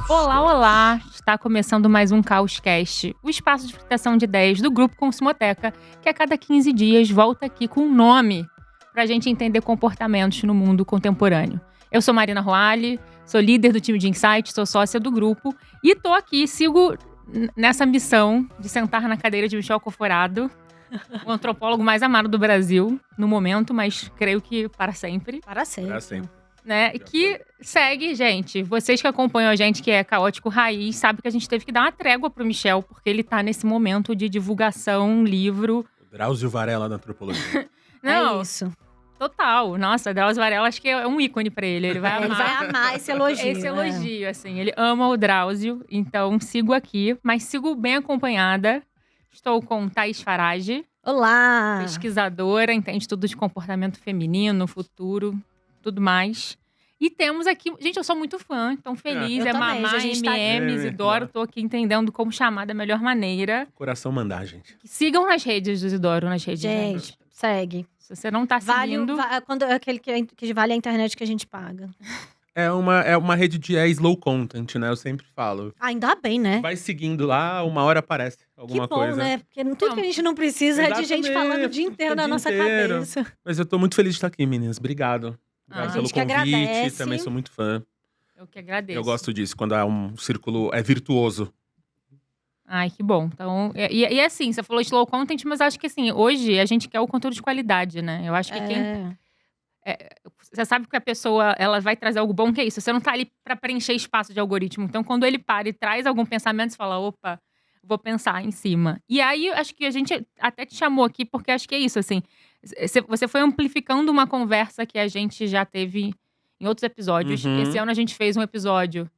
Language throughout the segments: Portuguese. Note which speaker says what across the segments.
Speaker 1: Olá, olá! Está começando mais um Caoscast, o espaço de fritação de ideias do Grupo Consumoteca, que a cada 15 dias volta aqui com um nome para a gente entender comportamentos no mundo contemporâneo. Eu sou Marina Roale, sou líder do time de Insights, sou sócia do grupo e tô aqui, sigo nessa missão de sentar na cadeira de Michel Coforado, o antropólogo mais amado do Brasil, no momento, mas creio que para sempre.
Speaker 2: Para sempre.
Speaker 3: Para sempre.
Speaker 1: Né? Que segue, gente. Vocês que acompanham a gente, que é caótico raiz, sabem que a gente teve que dar uma trégua pro Michel, porque ele tá nesse momento de divulgação, livro.
Speaker 3: Drauzio Varela da antropologia.
Speaker 1: Não,
Speaker 2: É isso.
Speaker 1: total. Nossa, Drauzio Varela acho que é um ícone pra ele. Ele vai
Speaker 2: Ele
Speaker 1: amar.
Speaker 2: vai amar esse elogio.
Speaker 1: Esse elogio, assim. Ele ama o Drauzio, então sigo aqui, mas sigo bem acompanhada. Estou com Thaís Farage,
Speaker 2: Olá!
Speaker 1: pesquisadora, entende tudo de comportamento feminino, futuro, tudo mais. E temos aqui... Gente, eu sou muito fã, então feliz.
Speaker 2: Eu
Speaker 1: É
Speaker 2: também,
Speaker 1: Mamá,
Speaker 2: a gente tá aqui.
Speaker 1: MM, Isidoro. Tô aqui entendendo como chamar da melhor maneira.
Speaker 3: Coração mandar, gente.
Speaker 1: Sigam nas redes do Isidoro, nas redes.
Speaker 2: Gente, segue.
Speaker 1: Se você não tá seguindo...
Speaker 2: Quando é aquele que vale a internet que a gente paga.
Speaker 3: É uma rede de slow content, né? Eu sempre falo.
Speaker 2: Ainda bem, né?
Speaker 3: Vai seguindo lá, uma hora aparece alguma
Speaker 2: que bom,
Speaker 3: coisa.
Speaker 2: né? Porque tudo que a gente não precisa é de gente
Speaker 3: Exatamente,
Speaker 2: falando o dia inteiro
Speaker 3: o
Speaker 2: na
Speaker 3: dia
Speaker 2: nossa
Speaker 3: inteiro.
Speaker 2: cabeça.
Speaker 3: Mas eu tô muito feliz de estar aqui, meninas. Obrigado. Obrigado
Speaker 1: A
Speaker 3: pelo
Speaker 2: gente que
Speaker 3: convite.
Speaker 2: agradece.
Speaker 3: Também sou muito fã.
Speaker 1: Eu que agradeço.
Speaker 3: Eu gosto disso, quando um círculo é virtuoso.
Speaker 1: Ai, que bom. Então, e assim, você falou slow content, mas acho que assim, hoje a gente quer o conteúdo de qualidade, né? Eu acho que você sabe que a pessoa, ela vai trazer algo bom, que é isso. Você não tá ali pra preencher espaço de algoritmo. Então, quando ele para e traz algum pensamento, você fala, opa, vou pensar em cima. E aí, acho que a gente até te chamou aqui, porque acho que é isso, assim. Você foi amplificando uma conversa que a gente já teve em outros episódios.
Speaker 3: Uhum.
Speaker 1: Esse ano a gente fez um episódio,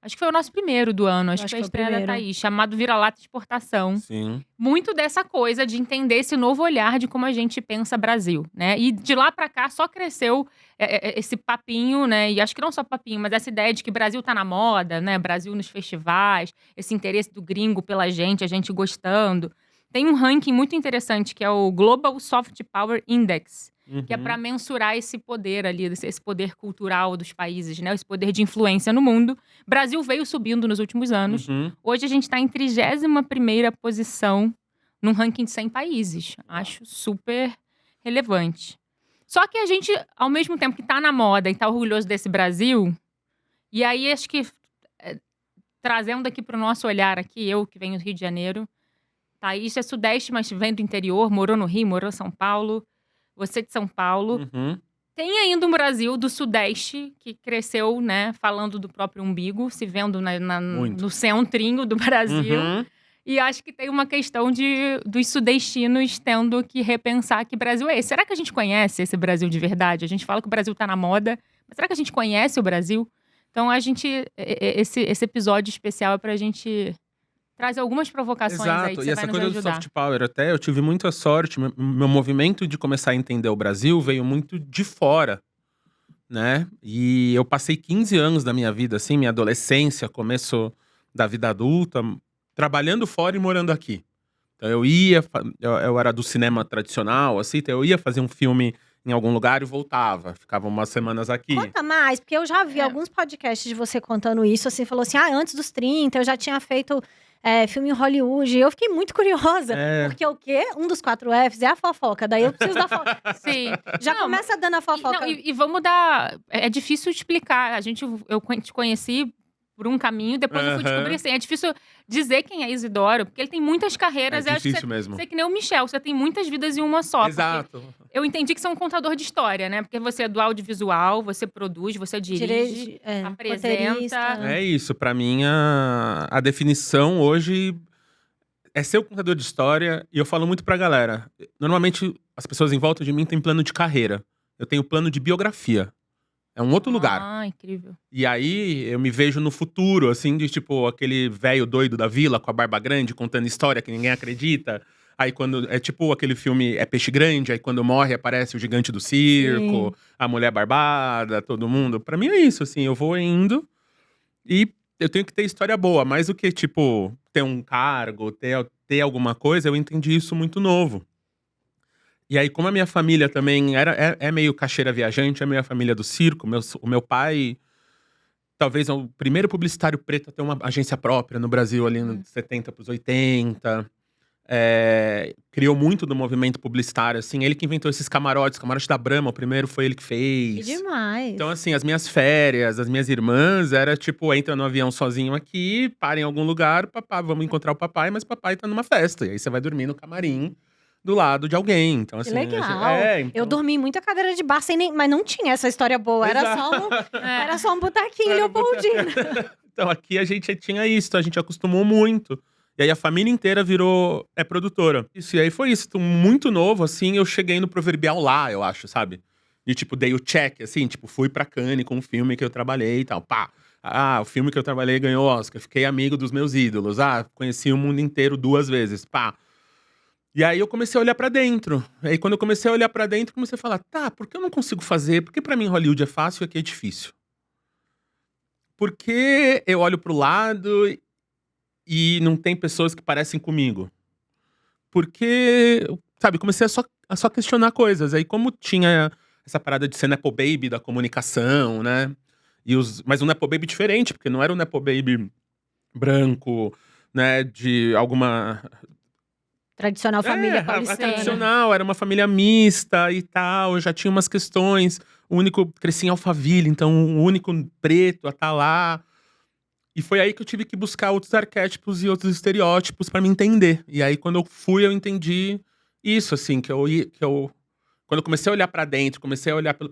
Speaker 1: acho que foi o nosso primeiro do ano, acho que foi a
Speaker 2: o
Speaker 1: estreia da
Speaker 2: primeiro.
Speaker 1: Thaís, chamado Vira-Lata de Exportação.
Speaker 3: Sim.
Speaker 1: Muito dessa coisa de entender esse novo olhar de como a gente pensa Brasil, né? E de lá pra cá só cresceu esse papinho, né? E acho que não só papinho, mas essa ideia de que Brasil tá na moda, né? Brasil nos festivais, esse interesse do gringo pela gente, a gente gostando. Tem um ranking muito interessante que é o Global Soft Power Index, que é para mensurar esse poder ali, esse poder cultural dos países, né? Esse poder de influência no mundo. Brasil veio subindo nos últimos anos.
Speaker 3: Uhum.
Speaker 1: Hoje a gente está em 31ª posição num ranking de 100 países. Acho super relevante. Só que a gente, ao mesmo tempo que tá na moda e tá orgulhoso desse Brasil, e aí acho que trazendo aqui pro nosso olhar aqui, eu que venho do Rio de Janeiro, Thaís é sudeste, mas vem do interior, morou no Rio, morou em São Paulo, você de São Paulo.
Speaker 3: Uhum.
Speaker 1: Tem ainda um Brasil do Sudeste que cresceu, né, falando do próprio umbigo, se vendo
Speaker 3: Muito.
Speaker 1: no centrinho do Brasil.
Speaker 3: Uhum.
Speaker 1: E acho que tem uma questão dos sudestinos tendo que repensar que Brasil é esse. Será que a gente conhece esse Brasil de verdade? A gente fala que o Brasil tá na moda, mas será que a gente conhece o Brasil? Então, esse episódio especial é pra gente trazer algumas provocações aí que
Speaker 3: Exato,
Speaker 1: você
Speaker 3: e
Speaker 1: vai
Speaker 3: essa
Speaker 1: nos
Speaker 3: coisa do
Speaker 1: ajudar.
Speaker 3: soft power até, eu tive muita sorte, meu movimento de começar a entender o Brasil veio muito de fora, né? E eu passei 15 anos da minha vida, assim, minha adolescência, começo da vida adulta, trabalhando fora e morando aqui. Então eu era do cinema tradicional, assim, então eu ia fazer um filme em algum lugar e voltava, ficava umas semanas aqui.
Speaker 2: Conta mais, porque eu já vi alguns podcasts de você contando isso, assim, falou assim, antes dos 30 eu já tinha feito filme em Hollywood, e eu fiquei muito curiosa, porque o quê? Um dos 4 Fs é a fofoca, daí eu preciso da fofoca.
Speaker 1: Sim.
Speaker 2: Já começa dando a fofoca.
Speaker 1: E vamos dar... É difícil explicar. Eu te conheci por um caminho, depois eu fui descobrir assim. É difícil dizer quem é Isidoro, porque ele tem muitas carreiras.
Speaker 3: É
Speaker 1: Eu acho que
Speaker 3: difícil mesmo.
Speaker 1: Você é que nem o Michel, você tem muitas vidas em uma só.
Speaker 3: Exato.
Speaker 1: Eu entendi que você é um contador de história, né? Porque você é do audiovisual, você produz, você dirige, apresenta.
Speaker 2: roteirista.
Speaker 3: É isso, pra mim a definição hoje é ser o contador de história, e eu falo muito pra galera. Normalmente as pessoas em volta de mim têm plano de carreira. Eu tenho plano de biografia. É um outro lugar.
Speaker 1: Ah, incrível.
Speaker 3: E aí eu me vejo no futuro, assim, de tipo aquele velho doido da vila com a barba grande contando história que ninguém acredita. Aí quando é tipo aquele filme É Peixe Grande, aí quando morre aparece o gigante do circo, a mulher barbada, todo mundo. Pra mim é isso, assim, eu vou indo e eu tenho que ter história boa, mais do que tipo ter um cargo, ter alguma coisa, eu entendi isso muito novo. E aí, como a minha família também é meio caixeira viajante, é meio a família do circo, o meu pai talvez o primeiro publicitário preto a ter uma agência própria no Brasil, ali nos 70 pros 80. Criou muito do movimento publicitário, assim. Ele que inventou esses camarotes da Brahma, o primeiro foi ele que fez.
Speaker 2: Que demais.
Speaker 3: Então, assim, as minhas férias, as minhas irmãs, era tipo, entra no avião sozinho aqui, para em algum lugar, papai, vamos encontrar o papai, mas papai tá numa festa. E aí você vai dormir no camarim do lado de alguém. Então, assim,
Speaker 2: que legal.
Speaker 3: então...
Speaker 2: Eu dormi em muita cadeira de bar, mas não tinha essa história boa. Era só um botequinho, Leopoldina.
Speaker 3: Então, aqui a gente tinha isso, a gente acostumou muito. E aí a família inteira virou produtora. Isso, e aí foi isso. Então, muito novo, assim, eu cheguei no proverbial lá, eu acho, sabe? E tipo, dei o check, assim, tipo, fui pra Cannes com um filme que eu trabalhei e tal. Pá! O filme que eu trabalhei ganhou Oscar. Fiquei amigo dos meus ídolos. Conheci o mundo inteiro 2 vezes. Pá! E aí eu comecei a olhar pra dentro. Aí quando eu comecei a olhar pra dentro, comecei a falar, tá, por que eu não consigo fazer? Por que pra mim Hollywood é fácil e aqui é difícil? Porque eu olho pro lado e não tem pessoas que parecem comigo. Porque, sabe, comecei a só questionar coisas. Aí como tinha essa parada de ser Nepo Baby da comunicação, né? Mas um Nepo Baby diferente, porque não era um Nepo Baby branco, né? De alguma...
Speaker 2: Tradicional família paulistana.
Speaker 3: Tradicional, era uma família mista e tal. Já tinha umas questões. Cresci em Alphaville, então o único preto a estar lá. E foi aí que eu tive que buscar outros arquétipos e outros estereótipos pra me entender. E aí, quando eu fui, eu entendi isso, assim, quando eu comecei a olhar pra dentro, comecei a olhar pelo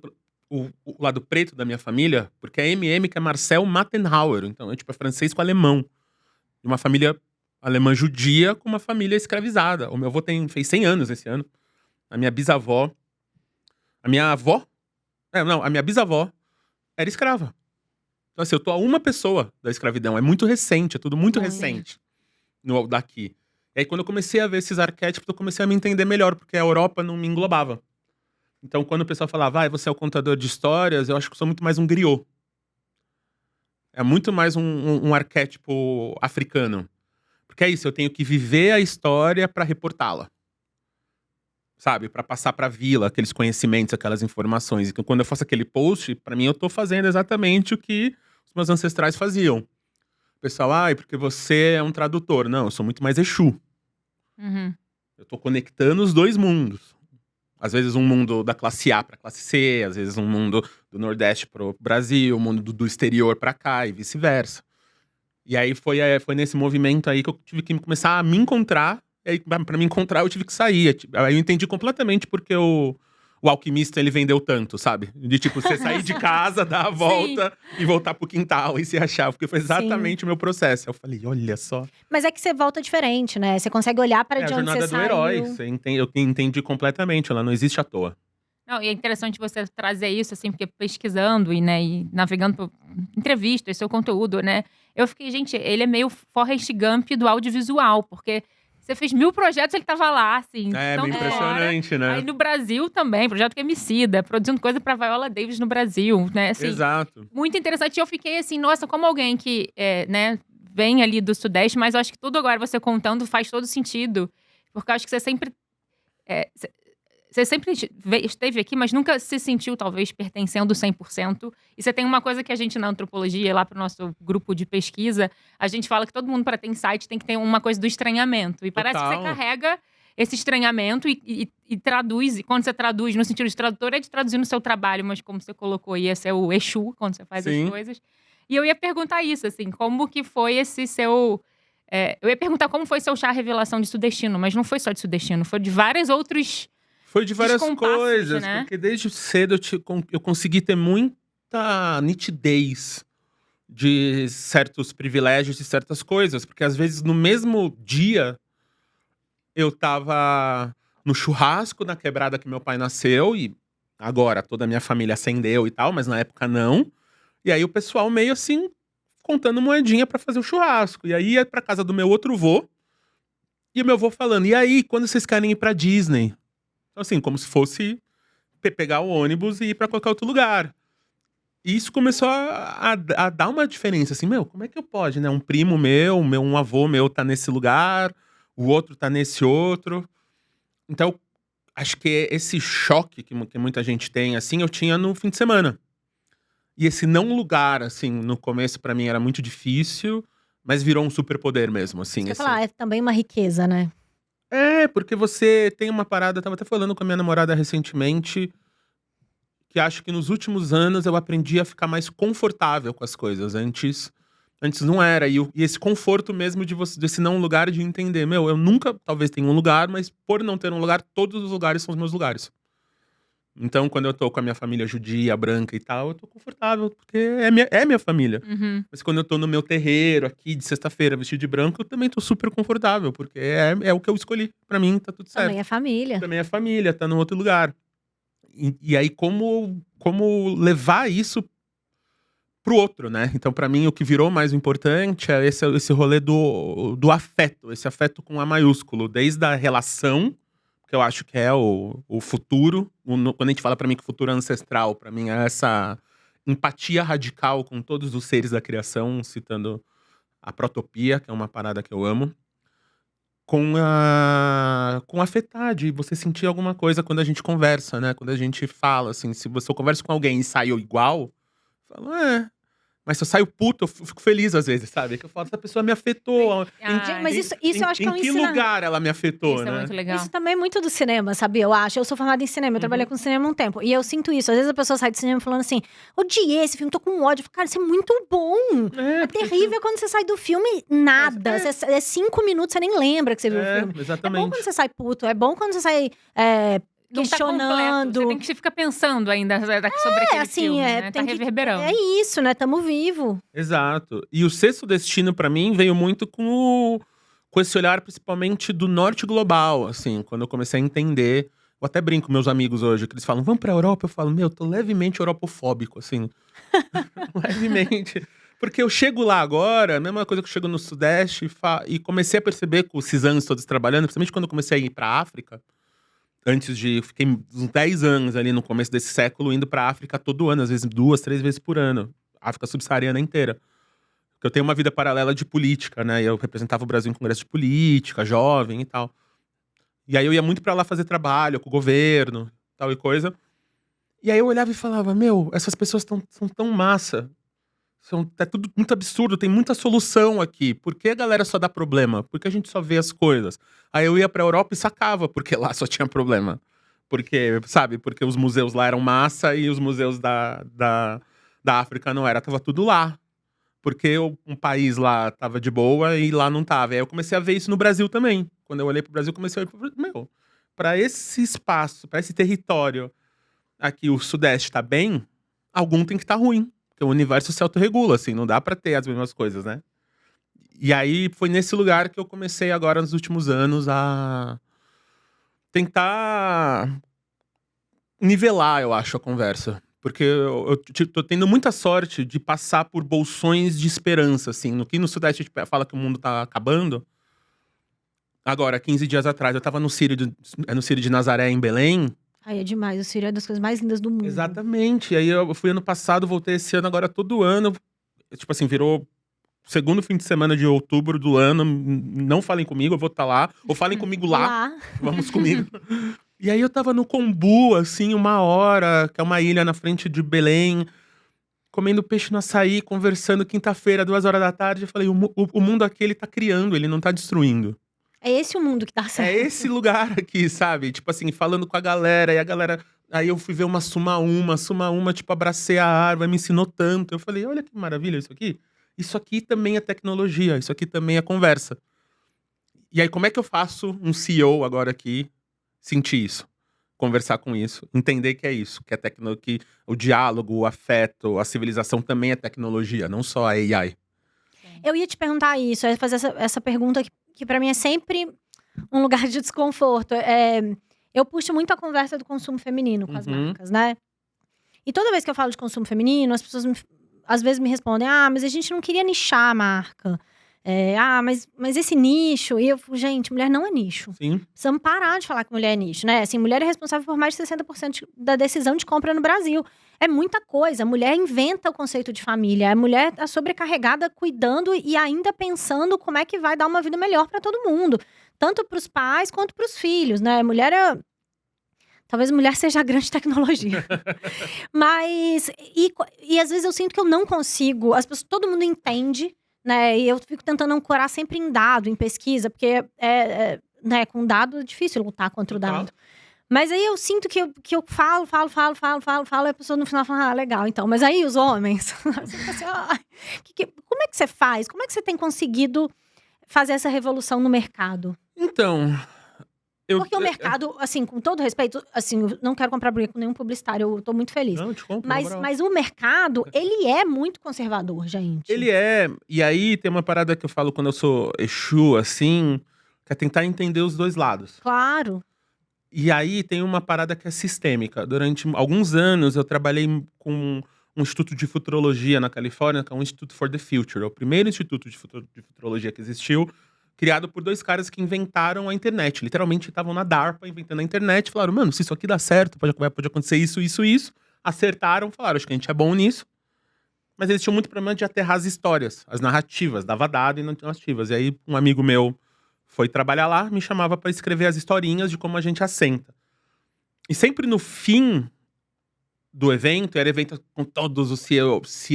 Speaker 3: o lado preto da minha família, porque a MM, que é Marcel Mattenhauer, então é tipo francês com alemão. De uma família alemã judia com uma família escravizada. O meu avô fez 100 anos esse ano. A minha bisavó... A minha bisavó era escrava. Então, assim, eu tô a uma pessoa da escravidão. É muito recente, é tudo muito recente daqui. E aí, quando eu comecei a ver esses arquétipos, eu comecei a me entender melhor, porque a Europa não me englobava. Então, quando o pessoal falava, você é o contador de histórias, eu acho que eu sou muito mais um griot. É muito mais um arquétipo africano. Porque é isso, eu tenho que viver a história pra reportá-la. Sabe? Pra passar pra vila aqueles conhecimentos, aquelas informações. E quando eu faço aquele post, pra mim eu tô fazendo exatamente o que os meus ancestrais faziam. O pessoal, porque você é um tradutor. Não, eu sou muito mais Exu.
Speaker 1: Uhum.
Speaker 3: Eu tô conectando os 2 mundos. Às vezes um mundo da classe A pra classe C, às vezes um mundo do Nordeste pro Brasil, um mundo do exterior pra cá e vice-versa. E aí foi nesse movimento aí que eu tive que começar a me encontrar. E aí, pra me encontrar, eu tive que sair. Aí eu entendi completamente porque o Alquimista, ele vendeu tanto, sabe? De tipo, você sair de casa, dar a volta e voltar pro quintal e se achar. Porque foi exatamente o meu processo. Eu falei, olha só.
Speaker 2: Mas é que você volta diferente, né? Você consegue olhar pra de onde você saiu.
Speaker 3: É a jornada do herói. Eu entendi completamente. Ela não existe à toa.
Speaker 1: Não, e é interessante você trazer isso, assim, porque pesquisando e navegando por entrevistas, seu conteúdo, né? Eu fiquei, gente, ele é meio Forrest Gump do audiovisual, porque você fez 1000 projetos, ele tava lá, assim.
Speaker 3: É, meio impressionante, né?
Speaker 1: Aí no Brasil também, projeto que é Emicida, produzindo coisa pra Viola Davis no Brasil, né? Assim,
Speaker 3: exato.
Speaker 1: Muito interessante. E eu fiquei assim, nossa, como alguém que, né, vem ali do Sudeste, mas eu acho que tudo agora você contando faz todo sentido. Porque eu acho que você sempre... Você sempre esteve aqui, mas nunca se sentiu, talvez, pertencendo 100%. E você tem uma coisa que a gente, na antropologia, lá pro nosso grupo de pesquisa, a gente fala que todo mundo, para ter insight, tem que ter uma coisa do estranhamento. E parece que você carrega esse estranhamento e traduz. E quando você traduz, no sentido de tradutor, é de traduzir no seu trabalho, mas como você colocou aí, esse é o Exu, quando você faz as coisas. E eu ia perguntar isso, assim, como que foi esse seu... eu ia perguntar como foi seu chá revelação de Sudestino, mas não foi só de Sudestino, foi de vários outros...
Speaker 3: Foi de várias coisas, né? Porque desde cedo eu consegui ter muita nitidez de certos privilégios e certas coisas. Porque às vezes no mesmo dia eu tava no churrasco na quebrada que meu pai nasceu. E agora toda a minha família ascendeu e tal, mas na época não. E aí o pessoal meio assim, contando moedinha pra fazer o churrasco. E aí ia pra casa do meu outro vô. E o meu vô falando, e aí, quando vocês querem ir pra Disney? Assim, como se fosse pegar o ônibus e ir pra qualquer outro lugar. E isso começou a dar uma diferença, assim, como é que eu pode, né? Um primo meu, um avô meu tá nesse lugar, o outro tá nesse outro. Então, acho que esse choque que muita gente tem, assim, eu tinha no fim de semana. E esse não lugar, assim, no começo pra mim era muito difícil, mas virou um superpoder mesmo, assim.
Speaker 2: Você fala, é também uma riqueza, né?
Speaker 3: Porque você tem uma parada, eu tava até falando com a minha namorada recentemente, que acho que nos últimos anos eu aprendi a ficar mais confortável com as coisas. Antes não era. E esse conforto mesmo desse não lugar de entender. Eu nunca, talvez, tenha um lugar, mas por não ter um lugar, todos os lugares são os meus lugares. Então, quando eu tô com a minha família judia, branca e tal, eu tô confortável, porque é minha família.
Speaker 1: Uhum.
Speaker 3: Mas quando eu tô no meu terreiro aqui, de sexta-feira, vestido de branco, eu também tô super confortável, porque é o que eu escolhi. Pra mim, tá tudo certo.
Speaker 2: Também é família.
Speaker 3: Também é família, tá num outro lugar. E aí, como levar isso pro outro, né? Então, pra mim, o que virou mais importante é esse rolê do afeto. Esse afeto com A maiúsculo. Desde a relação, que eu acho que é o futuro. Quando a gente fala pra mim que o futuro é ancestral, pra mim é essa empatia radical com todos os seres da criação, citando a protopia, que é uma parada que eu amo. Com afetar, de você sentir alguma coisa quando a gente conversa, né? Quando a gente fala, assim, se eu converso com alguém e saio igual, eu falo, mas se eu saio puto, eu fico feliz às vezes, sabe? Que eu falo, essa pessoa me afetou.
Speaker 2: Mas isso eu acho que é um
Speaker 3: Em que lugar ela me afetou,
Speaker 1: Isso
Speaker 3: né?
Speaker 1: é muito legal.
Speaker 2: Isso também é muito do cinema, sabe? Eu acho. Eu sou formada em cinema, eu trabalhei com cinema há um tempo. E eu sinto isso. Às vezes a pessoa sai do cinema falando assim, odiei esse filme, tô com ódio. Eu falo, cara, isso é muito bom. É terrível quando você sai do filme, nada. É 5 minutos, você nem lembra que você viu o filme.
Speaker 3: Exatamente.
Speaker 2: É bom quando você sai puto, é bom quando você sai
Speaker 1: Não tá
Speaker 2: questionando.
Speaker 1: completo, você fica pensando ainda sobre aquele filme, né? Tá reverberando.
Speaker 2: É isso, né? Tamo vivo.
Speaker 3: Exato. E o Sexto Destino, pra mim, veio muito com esse olhar, principalmente do norte global, assim. Quando eu comecei a entender. Eu até brinco com meus amigos hoje, que eles falam, vamos pra Europa? Eu falo, tô levemente europofóbico, assim. Levemente. Porque eu chego lá agora, a mesma coisa que eu chego no Sudeste, e comecei a perceber com esses anos todos trabalhando, principalmente quando eu comecei a ir pra África. Fiquei uns 10 anos ali no começo desse século indo pra África todo ano, às vezes 2, 3 vezes por ano. África subsaariana inteira. Porque eu tenho uma vida paralela de política, né? E eu representava o Brasil em congresso de política, jovem e tal. E aí eu ia muito pra lá fazer trabalho com o governo, tal e coisa. E aí eu olhava e falava, essas pessoas são tão massa. É tudo muito absurdo, tem muita solução aqui. Por que a galera só dá problema? Por que a gente só vê as coisas? Aí eu ia pra Europa e sacava, porque lá só tinha problema. Porque, sabe, porque os museus lá eram massa e os museus da África não era. Tava tudo lá. Porque um país lá tava de boa e lá não tava. Aí eu comecei a ver isso no Brasil também. Quando eu olhei pro Brasil, comecei a olhar, pra esse espaço, pra esse território aqui, o Sudeste tá bem, algum tem que tá ruim. Porque o universo se autorregula, assim, não dá pra ter as mesmas coisas, né? E aí, foi nesse lugar que eu comecei agora, nos últimos anos, a tentar nivelar, eu acho, a conversa. Porque eu tô tendo muita sorte de passar por bolsões de esperança, assim. No Sudeste a gente fala que o mundo tá acabando. Agora, 15 dias atrás, eu tava no Círio de Nazaré, em Belém.
Speaker 2: Ai, é demais. O Círio é uma das coisas mais lindas do mundo.
Speaker 3: Exatamente. Aí eu fui ano passado, voltei esse ano, agora todo ano. Tipo assim, virou segundo fim de semana de outubro do ano. Não falem comigo, eu vou estar lá. Ou falem comigo lá. Vamos comigo. E aí eu tava no Combu, assim, 1 hora, que é uma ilha na frente de Belém. Comendo peixe no açaí, conversando quinta-feira, 2 horas da tarde. Eu falei, o mundo aqui, ele tá criando, ele não tá destruindo.
Speaker 2: É esse o mundo que tá certo.
Speaker 3: É esse lugar aqui, sabe? Tipo assim, falando com a galera, e a galera... Aí eu fui ver uma Suma Uma, tipo, abracei a árvore, me ensinou tanto. Eu falei, olha que maravilha isso aqui. Isso aqui também é tecnologia, isso aqui também é conversa. E aí, como é que eu faço um CEO agora aqui sentir isso? Conversar com isso, entender que é isso, que que o diálogo, o afeto, a civilização também é tecnologia, não só a AI.
Speaker 2: Eu ia te perguntar isso, eu ia fazer essa pergunta que pra mim é sempre um lugar de desconforto. Eu puxo muito a conversa do consumo feminino com as marcas, né? E toda vez que eu falo de consumo feminino, as pessoas às vezes me respondem, mas a gente não queria nichar a marca. Mas esse nicho... E eu falo, gente, mulher não é nicho.
Speaker 3: Sim.
Speaker 2: Precisamos parar de falar que mulher é nicho, né? Assim, mulher é responsável por mais de 60% da decisão de compra no Brasil. É muita coisa. A mulher inventa o conceito de família. A mulher tá sobrecarregada cuidando e ainda pensando como é que vai dar uma vida melhor para todo mundo. Tanto para os pais quanto para os filhos, né? A mulher Talvez mulher seja a grande tecnologia. Mas, e às vezes eu sinto que eu não consigo, todo mundo entende, né? E eu fico tentando ancorar sempre em dado, em pesquisa, porque né, com dado é difícil lutar contra o dado. Mas aí eu sinto que eu falo, e a pessoa no final fala, legal, então. Mas aí os homens, você fica assim, como é que você faz? Como é que você tem conseguido fazer essa revolução no mercado?
Speaker 3: Então,
Speaker 2: porque o mercado, assim, com todo respeito, assim, eu não quero comprar briga com nenhum publicitário, eu tô muito feliz.
Speaker 3: Não, te compro,
Speaker 2: mas o mercado, ele é muito conservador, gente.
Speaker 3: Ele é. E aí tem uma parada que eu falo quando eu sou Exu, assim, que é tentar entender os dois lados.
Speaker 2: Claro.
Speaker 3: E aí tem uma parada que é sistêmica. Durante alguns anos eu trabalhei com um instituto de futurologia na Califórnia, que é o Institute for the Future. É o primeiro instituto de futurologia que existiu, criado por 2 caras que inventaram a internet. Literalmente estavam na DARPA inventando a internet. Falaram, mano, se isso aqui dá certo, pode acontecer isso, isso, isso. Acertaram, falaram, acho que a gente é bom nisso. Mas eles tinham muito problema de aterrar as histórias, as narrativas, dava dado e não narrativas. E aí um amigo meu foi trabalhar lá, me chamava para escrever as historinhas de como a gente assenta. E sempre no fim do evento, era evento com todos os CEOs,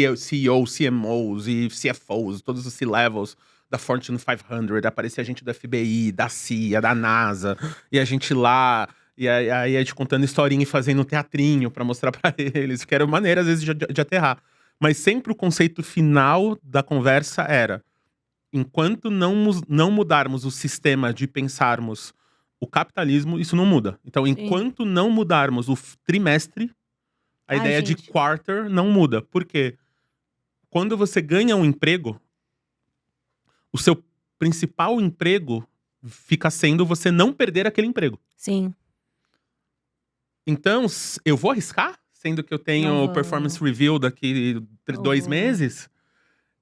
Speaker 3: CMOs e CFOs, todos os C-levels da Fortune 500, aparecia gente do FBI, da CIA, da NASA, e a gente lá, e aí a gente contando historinha e fazendo um teatrinho pra mostrar pra eles, que era maneira às vezes de aterrar. Mas sempre o conceito final da conversa era, enquanto não mudarmos o sistema de pensarmos o capitalismo, isso não muda. Então, enquanto não mudarmos o trimestre, a ideia de quarter não muda. Por quê? Quando você ganha um emprego, o seu principal emprego fica sendo você não perder aquele emprego.
Speaker 2: Sim.
Speaker 3: Então, eu vou arriscar, sendo que eu tenho performance review daqui 2 meses.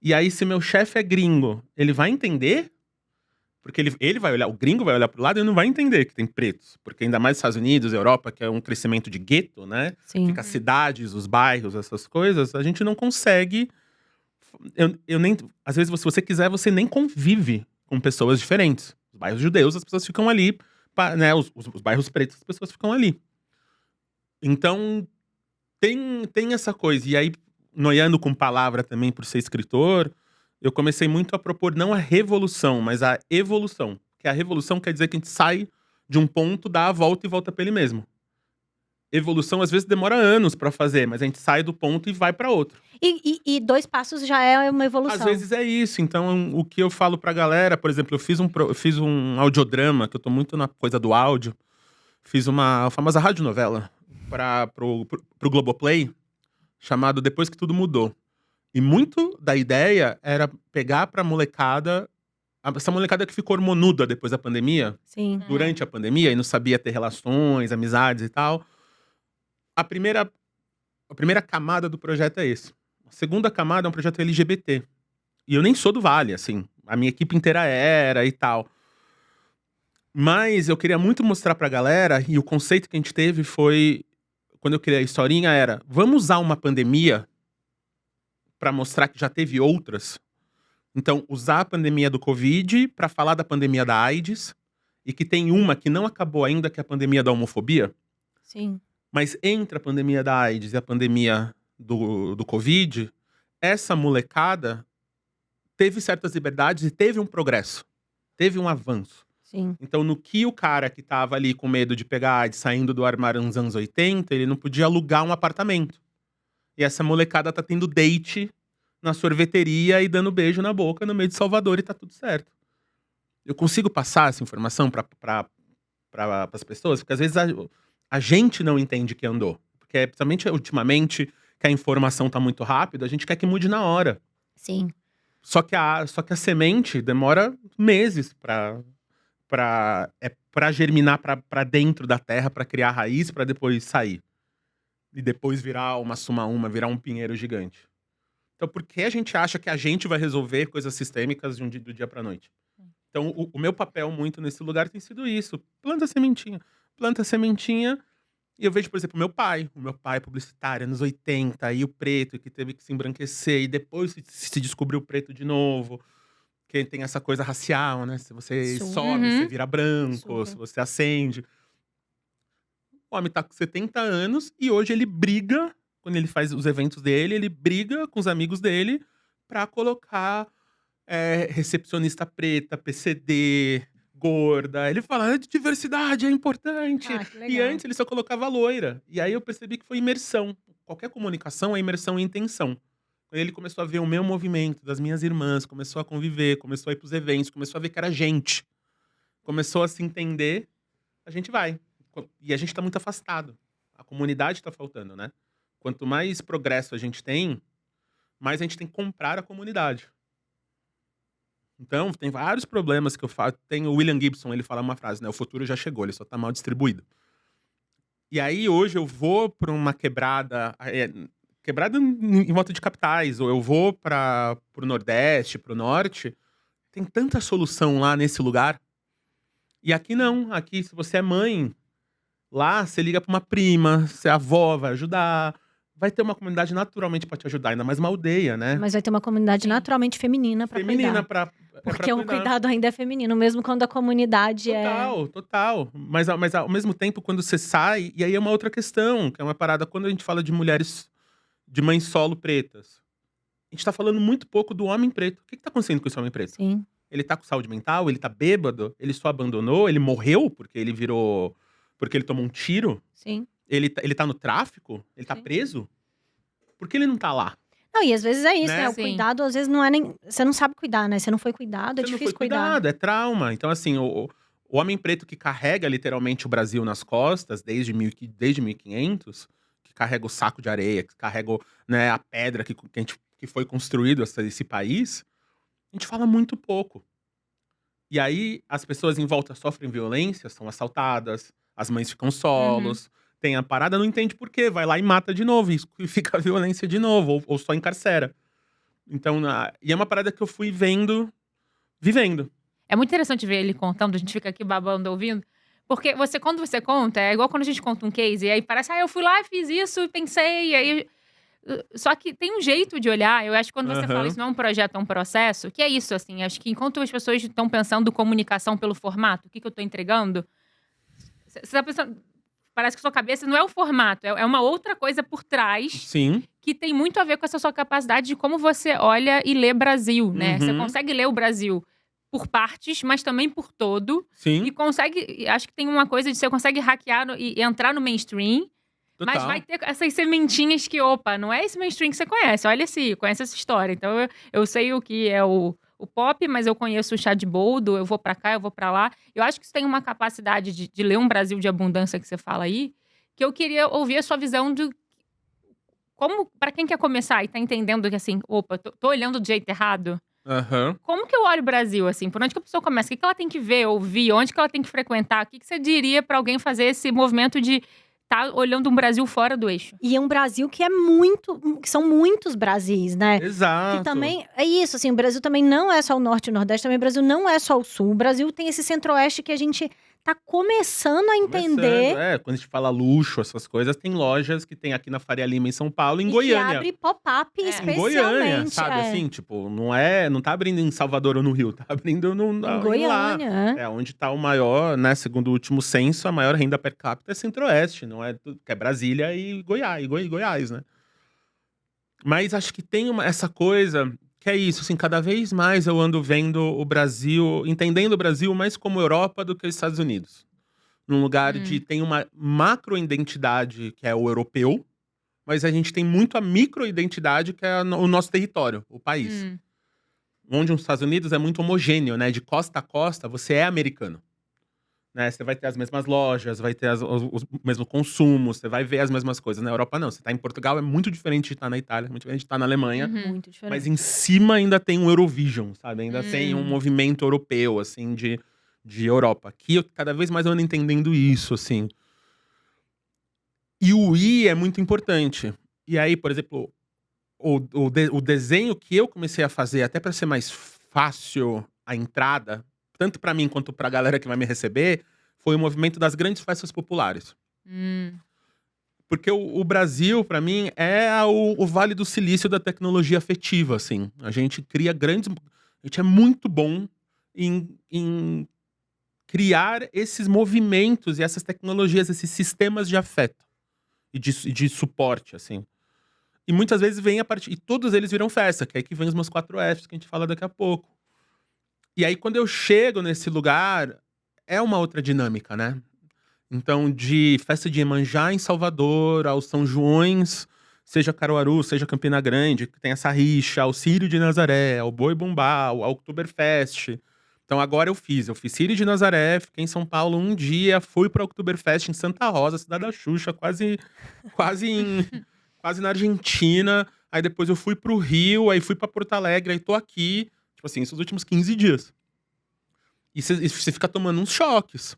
Speaker 3: E aí, se meu chefe é gringo, ele vai entender? Porque ele vai olhar, o gringo vai olhar pro lado e não vai entender que tem pretos. Porque ainda mais nos Estados Unidos, Europa, que é um crescimento de gueto, né?
Speaker 2: Sim.
Speaker 3: Fica as cidades, os bairros, essas coisas. A gente não consegue... Eu nem... Às vezes, se você quiser, você nem convive com pessoas diferentes. Os bairros judeus, as pessoas ficam ali. Né? Os bairros pretos, as pessoas ficam ali. Então, tem essa coisa. E aí, noiando com palavra também, por ser escritor, eu comecei muito a propor não a revolução, mas a evolução. Que a revolução quer dizer que a gente sai de um ponto, dá a volta e volta pra ele mesmo. Evolução, às vezes, demora anos pra fazer, mas a gente sai do ponto e vai pra outro.
Speaker 2: E 2 passos já é uma evolução.
Speaker 3: Às vezes é isso. Então, o que eu falo pra galera, por exemplo, eu fiz um audiodrama, que eu tô muito na coisa do áudio. Fiz uma famosa radionovela pro Globoplay, chamado Depois que Tudo Mudou. E muito da ideia era pegar pra molecada, essa molecada que ficou hormonuda depois da pandemia,
Speaker 2: Sim.
Speaker 3: durante a pandemia, e não sabia ter relações, amizades e tal. A primeira camada do projeto é esse. A segunda camada é um projeto LGBT. E eu nem sou do Vale, assim. A minha equipe inteira era e tal. Mas eu queria muito mostrar pra galera, e o conceito que a gente teve foi, quando eu criei a historinha, era, vamos usar uma pandemia pra mostrar que já teve outras. Então, usar a pandemia do Covid pra falar da pandemia da AIDS, e que tem uma que não acabou ainda, que é a pandemia da homofobia.
Speaker 2: Sim.
Speaker 3: Mas entre a pandemia da AIDS e a pandemia do Covid, essa molecada teve certas liberdades e teve um progresso. Teve um avanço.
Speaker 2: Sim.
Speaker 3: Então, no que o cara que tava ali com medo de pegar AIDS, saindo do armário nos anos 80, ele não podia alugar um apartamento. E essa molecada tá tendo date na sorveteria e dando beijo na boca no meio de Salvador e tá tudo certo. Eu consigo passar essa informação para as pessoas? Porque às vezes a gente não entende que andou. Porque, principalmente ultimamente, que a informação tá muito rápida, a gente quer que mude na hora.
Speaker 2: Sim.
Speaker 3: Só que a semente demora meses pra germinar pra dentro da terra, pra criar raiz, pra depois sair. E depois virar virar um pinheiro gigante. Então, por que a gente acha que a gente vai resolver coisas sistêmicas do dia pra noite? Então, o meu papel muito nesse lugar tem sido isso. Planta sementinha. Planta sementinha. E eu vejo, por exemplo, o meu pai é publicitário, anos 80, e o preto, que teve que se embranquecer, e depois se descobriu preto de novo. Que tem essa coisa racial, né? Se você sobe, você vira branco, se você acende. O homem tá com 70 anos e hoje ele briga, quando ele faz os eventos dele, ele briga com os amigos dele pra colocar recepcionista preta, PCD, gorda. Ele fala, diversidade é importante.
Speaker 2: Que
Speaker 3: E
Speaker 2: legal.
Speaker 3: antes ele só colocava loira. E aí eu percebi que foi imersão. Qualquer comunicação é imersão e intenção. Quando ele começou a ver o meu movimento, das minhas irmãs, começou a conviver, começou a ir pros eventos, começou a ver que era gente. Começou a se entender, a gente vai. E a gente tá muito afastado. A comunidade tá faltando, né? Quanto mais progresso a gente tem, mais a gente tem que comprar a comunidade. Então, tem vários problemas que eu falo. Tem o William Gibson, ele fala uma frase, né? O futuro já chegou, ele só tá mal distribuído. E aí, hoje, eu vou pra uma quebrada em volta de capitais, ou eu vou pro Nordeste, pro Norte. Tem tanta solução lá nesse lugar. E aqui não. Aqui, se você é mãe, lá você liga pra uma prima, se a avó vai ajudar. Vai ter uma comunidade naturalmente pra te ajudar, ainda mais uma aldeia, né?
Speaker 2: Mas vai ter uma comunidade naturalmente feminina pra
Speaker 3: Feminina
Speaker 2: cuidar.
Speaker 3: pra
Speaker 2: Porque o
Speaker 3: cuidar.
Speaker 2: cuidado ainda é feminino, mesmo quando a comunidade
Speaker 3: Total. Mas ao mesmo tempo, quando você sai, e aí é uma outra questão, que é uma parada, quando a gente fala de mulheres, de mães solo pretas, a gente tá falando muito pouco do homem preto. O que tá acontecendo com esse homem preto?
Speaker 2: Sim.
Speaker 3: Ele tá com saúde mental? Ele tá bêbado? Ele só abandonou? Ele morreu porque ele tomou um tiro?
Speaker 2: Sim.
Speaker 3: Ele tá no tráfico? Ele tá
Speaker 2: Sim.
Speaker 3: preso? Por que ele não tá lá?
Speaker 2: Não, e às vezes é isso,
Speaker 3: Né?
Speaker 2: né? O
Speaker 1: Sim.
Speaker 2: cuidado, às vezes, não é nem. Você não sabe cuidar, né? Você não foi cuidado, é
Speaker 3: Você não
Speaker 2: difícil
Speaker 3: foi
Speaker 2: cuidar.
Speaker 3: cuidado, é trauma. Então, assim, o homem preto que carrega literalmente o Brasil nas costas desde 1500, que carrega o saco de areia, que carrega, né, a pedra que foi construído esse país, a gente fala muito pouco. E aí, as pessoas em volta sofrem violência, são assaltadas, as mães ficam solos, tem a parada, não entende por quê, vai lá e mata de novo, e fica a violência de novo, ou só encarcera. Então, e é uma parada que eu fui vivendo.
Speaker 1: É muito interessante ver ele contando, a gente fica aqui babando, ouvindo. Porque quando você conta, é igual quando a gente conta um case, e aí parece, eu fui lá e fiz isso, e pensei, e aí... Só que tem um jeito de olhar, eu acho que quando você fala isso não é um projeto, é um processo, que é isso, assim, acho que enquanto as pessoas estão pensando comunicação pelo formato, o que eu tô entregando, você tá pensando, parece que sua cabeça não é o formato, é uma outra coisa por trás,
Speaker 3: Sim.
Speaker 1: que tem muito a ver com essa sua capacidade de como você olha e lê Brasil, né? Você consegue ler o Brasil por partes, mas também por todo.
Speaker 3: Sim.
Speaker 1: E consegue, acho que tem uma coisa de você consegue hackear e entrar no mainstream,
Speaker 3: Total.
Speaker 1: mas vai ter essas sementinhas que, opa, não é esse mainstream que você conhece, conhece essa história. Então, eu sei o que é o pop, mas eu conheço o chá de boldo, eu vou pra cá, eu vou pra lá. Eu acho que você tem uma capacidade de ler um Brasil de abundância que você fala aí, que eu queria ouvir a sua visão de como, pra quem quer começar e tá entendendo que, assim, opa, tô olhando do jeito errado. Como que eu olho o Brasil, assim? Por onde que a pessoa começa? O que ela tem que ver, ouvir? Onde que ela tem que frequentar? O que você diria pra alguém fazer esse movimento de tá olhando um Brasil fora do eixo?
Speaker 2: E é um Brasil que que são muitos Brasis, né?
Speaker 3: Exato.
Speaker 2: Que também, é isso, assim, o Brasil também não é só o Norte e o Nordeste, também o Brasil não é só o Sul. O Brasil tem esse Centro-Oeste que a gente tá começando a entender.
Speaker 3: Quando a gente fala luxo, essas coisas, tem lojas que tem aqui na Faria Lima, em São Paulo, em
Speaker 2: e
Speaker 3: Goiânia.
Speaker 2: que abre pop-up
Speaker 3: Em
Speaker 2: especialmente.
Speaker 3: Goiânia, sabe? Assim, tipo, não tá abrindo em Salvador ou no Rio, tá abrindo
Speaker 2: Em Goiânia,
Speaker 3: lá. É onde tá o maior, né? Segundo o último censo, a maior renda per capita é Centro-Oeste, não é? Que é Brasília e Goiás, né? Mas acho que tem essa coisa que é isso, assim, cada vez mais eu ando vendo o Brasil, entendendo o Brasil mais como Europa do que os Estados Unidos. Num lugar tem uma macro-identidade, que é o europeu, mas a gente tem muito a micro-identidade, que é o nosso território, o país. Onde os Estados Unidos é muito homogêneo, né? De costa a costa, você é americano. Né? Você vai ter as mesmas lojas, vai ter os mesmos consumos, você vai ver as mesmas coisas. Na Europa, não. Você tá em Portugal, é muito diferente de estar na Itália, muito diferente de estar na Alemanha.
Speaker 2: Muito diferente.
Speaker 3: Mas em cima ainda tem um Eurovision, sabe? Ainda tem um movimento europeu, assim, de Europa. Aqui, eu cada vez mais ando entendendo isso, assim. E o I é muito importante. E aí, por exemplo, o desenho que eu comecei a fazer, até para ser mais fácil a entrada, tanto para mim quanto pra galera que vai me receber, foi o movimento das grandes festas populares. Porque o Brasil, para mim, é o Vale do Silício da tecnologia afetiva, assim. A gente cria grandes... A gente é muito bom em criar esses movimentos e essas tecnologias, esses sistemas de afeto e de suporte, assim. E muitas vezes vem a partir... E todos eles viram festa, que é aí que vem os meus 4 Fs, que a gente fala daqui a pouco. E aí, quando eu chego nesse lugar, é uma outra dinâmica, né? Então, de festa de Iemanjá em Salvador, aos São Joões, seja Caruaru, seja Campina Grande, que tem essa rixa, ao Círio de Nazaré, ao Boi Bumbá, ao Oktoberfest. Então, agora eu fiz Círio de Nazaré, fiquei em São Paulo um dia, fui para o Oktoberfest em Santa Rosa, cidade da Xuxa, quase na Argentina. Aí depois eu fui pro Rio, aí fui pra Porto Alegre, aí tô aqui, tipo assim, esses últimos 15 dias. E você fica tomando uns choques.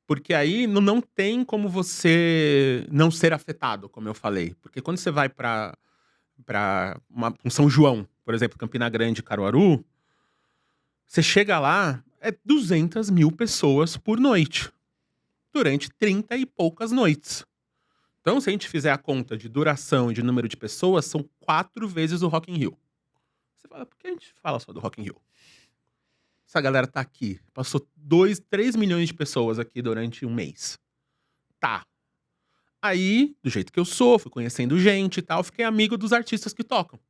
Speaker 3: Porque aí não tem como você não ser afetado, como eu falei. Porque quando você vai pra um São João, por exemplo, Campina Grande, Caruaru, você chega lá, é 200 mil pessoas por noite. Durante 30 e poucas noites. Então, se a gente fizer a conta de duração e de número de pessoas, são 4 vezes o Rock in Rio. Você fala, por que a gente fala só do Rock in Rio? Essa galera tá aqui. Passou 3 milhões de pessoas aqui durante um mês. Tá. Aí, do jeito que eu sou, fui conhecendo gente e tal, fiquei amigo dos artistas que tocam.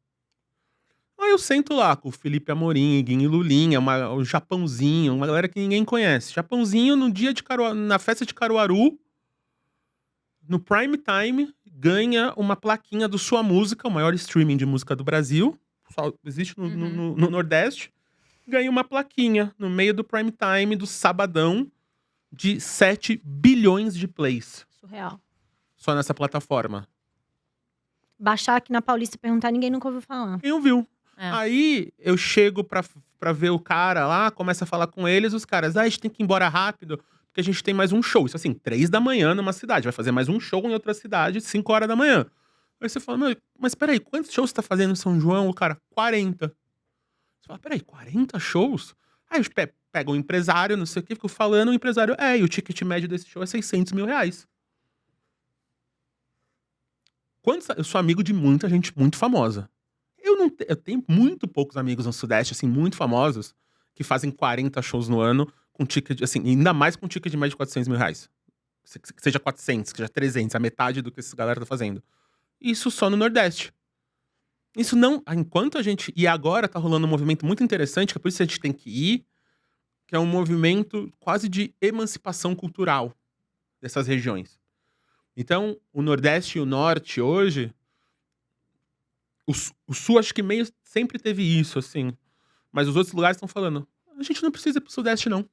Speaker 3: Aí eu sento lá com o Felipe Amorim, Guinho Lulinha, o Japãozinho, uma galera que ninguém conhece. Japãozinho, no dia de na festa de Caruaru, no prime time, ganha uma plaquinha do Sua Música, o maior streaming de música do Brasil. Só existe no Nordeste. Ganha uma plaquinha no meio do prime time, do sabadão, de 7 bilhões de plays.
Speaker 2: Surreal.
Speaker 3: Só nessa plataforma.
Speaker 2: Baixar aqui na Paulista e perguntar, ninguém nunca ouviu falar.
Speaker 3: Quem ouviu?
Speaker 1: É.
Speaker 3: Aí eu chego pra ver o cara lá, começo a falar com eles, os caras, a gente tem que ir embora rápido, porque a gente tem mais um show. Isso assim, 3 da manhã numa cidade, vai fazer mais um show em outra cidade, 5 horas da manhã. Aí você fala, mas peraí, quantos shows você tá fazendo em São João? O cara, 40. Você fala, peraí, 40 shows? Aí eu pego um empresário, não sei o que, fico falando, o empresário, e o ticket médio desse show é 600 mil reais. Eu sou amigo de muita gente muito famosa. Eu tenho muito poucos amigos no Sudeste, assim, muito famosos, que fazem 40 shows no ano, com ticket, assim, ainda mais com ticket de mais de 400 mil reais. Que seja 400, que seja 300, a metade do que essa galera tá fazendo. Isso só no Nordeste. Isso não... Enquanto a gente... E agora tá rolando um movimento muito interessante, que é por isso que a gente tem que ir, que é um movimento quase de emancipação cultural dessas regiões. Então, o Nordeste e o Norte, hoje... O Sul, acho que meio sempre teve isso, assim. Mas os outros lugares estão falando, a gente não precisa ir pro Sudeste, não.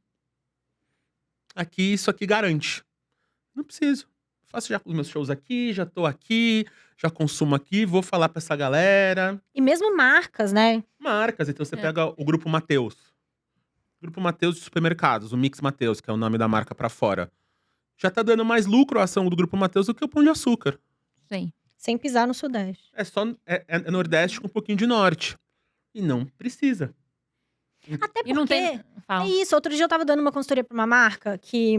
Speaker 3: Aqui, isso aqui garante. Não preciso. Faço já os meus shows aqui, já tô aqui, já consumo aqui, vou falar pra essa galera.
Speaker 2: E mesmo marcas, né?
Speaker 3: Marcas, então você pega o Grupo Mateus. Grupo Mateus de supermercados, o Mix Mateus, que é o nome da marca pra fora. Já tá dando mais lucro a ação do Grupo Mateus do que o Pão de Açúcar.
Speaker 1: Sim.
Speaker 2: Sem pisar no Sudeste.
Speaker 3: É Nordeste com um pouquinho de Norte. E não precisa.
Speaker 2: Até porque...
Speaker 1: E não tem...
Speaker 2: É isso, outro dia eu tava dando uma consultoria pra uma marca que...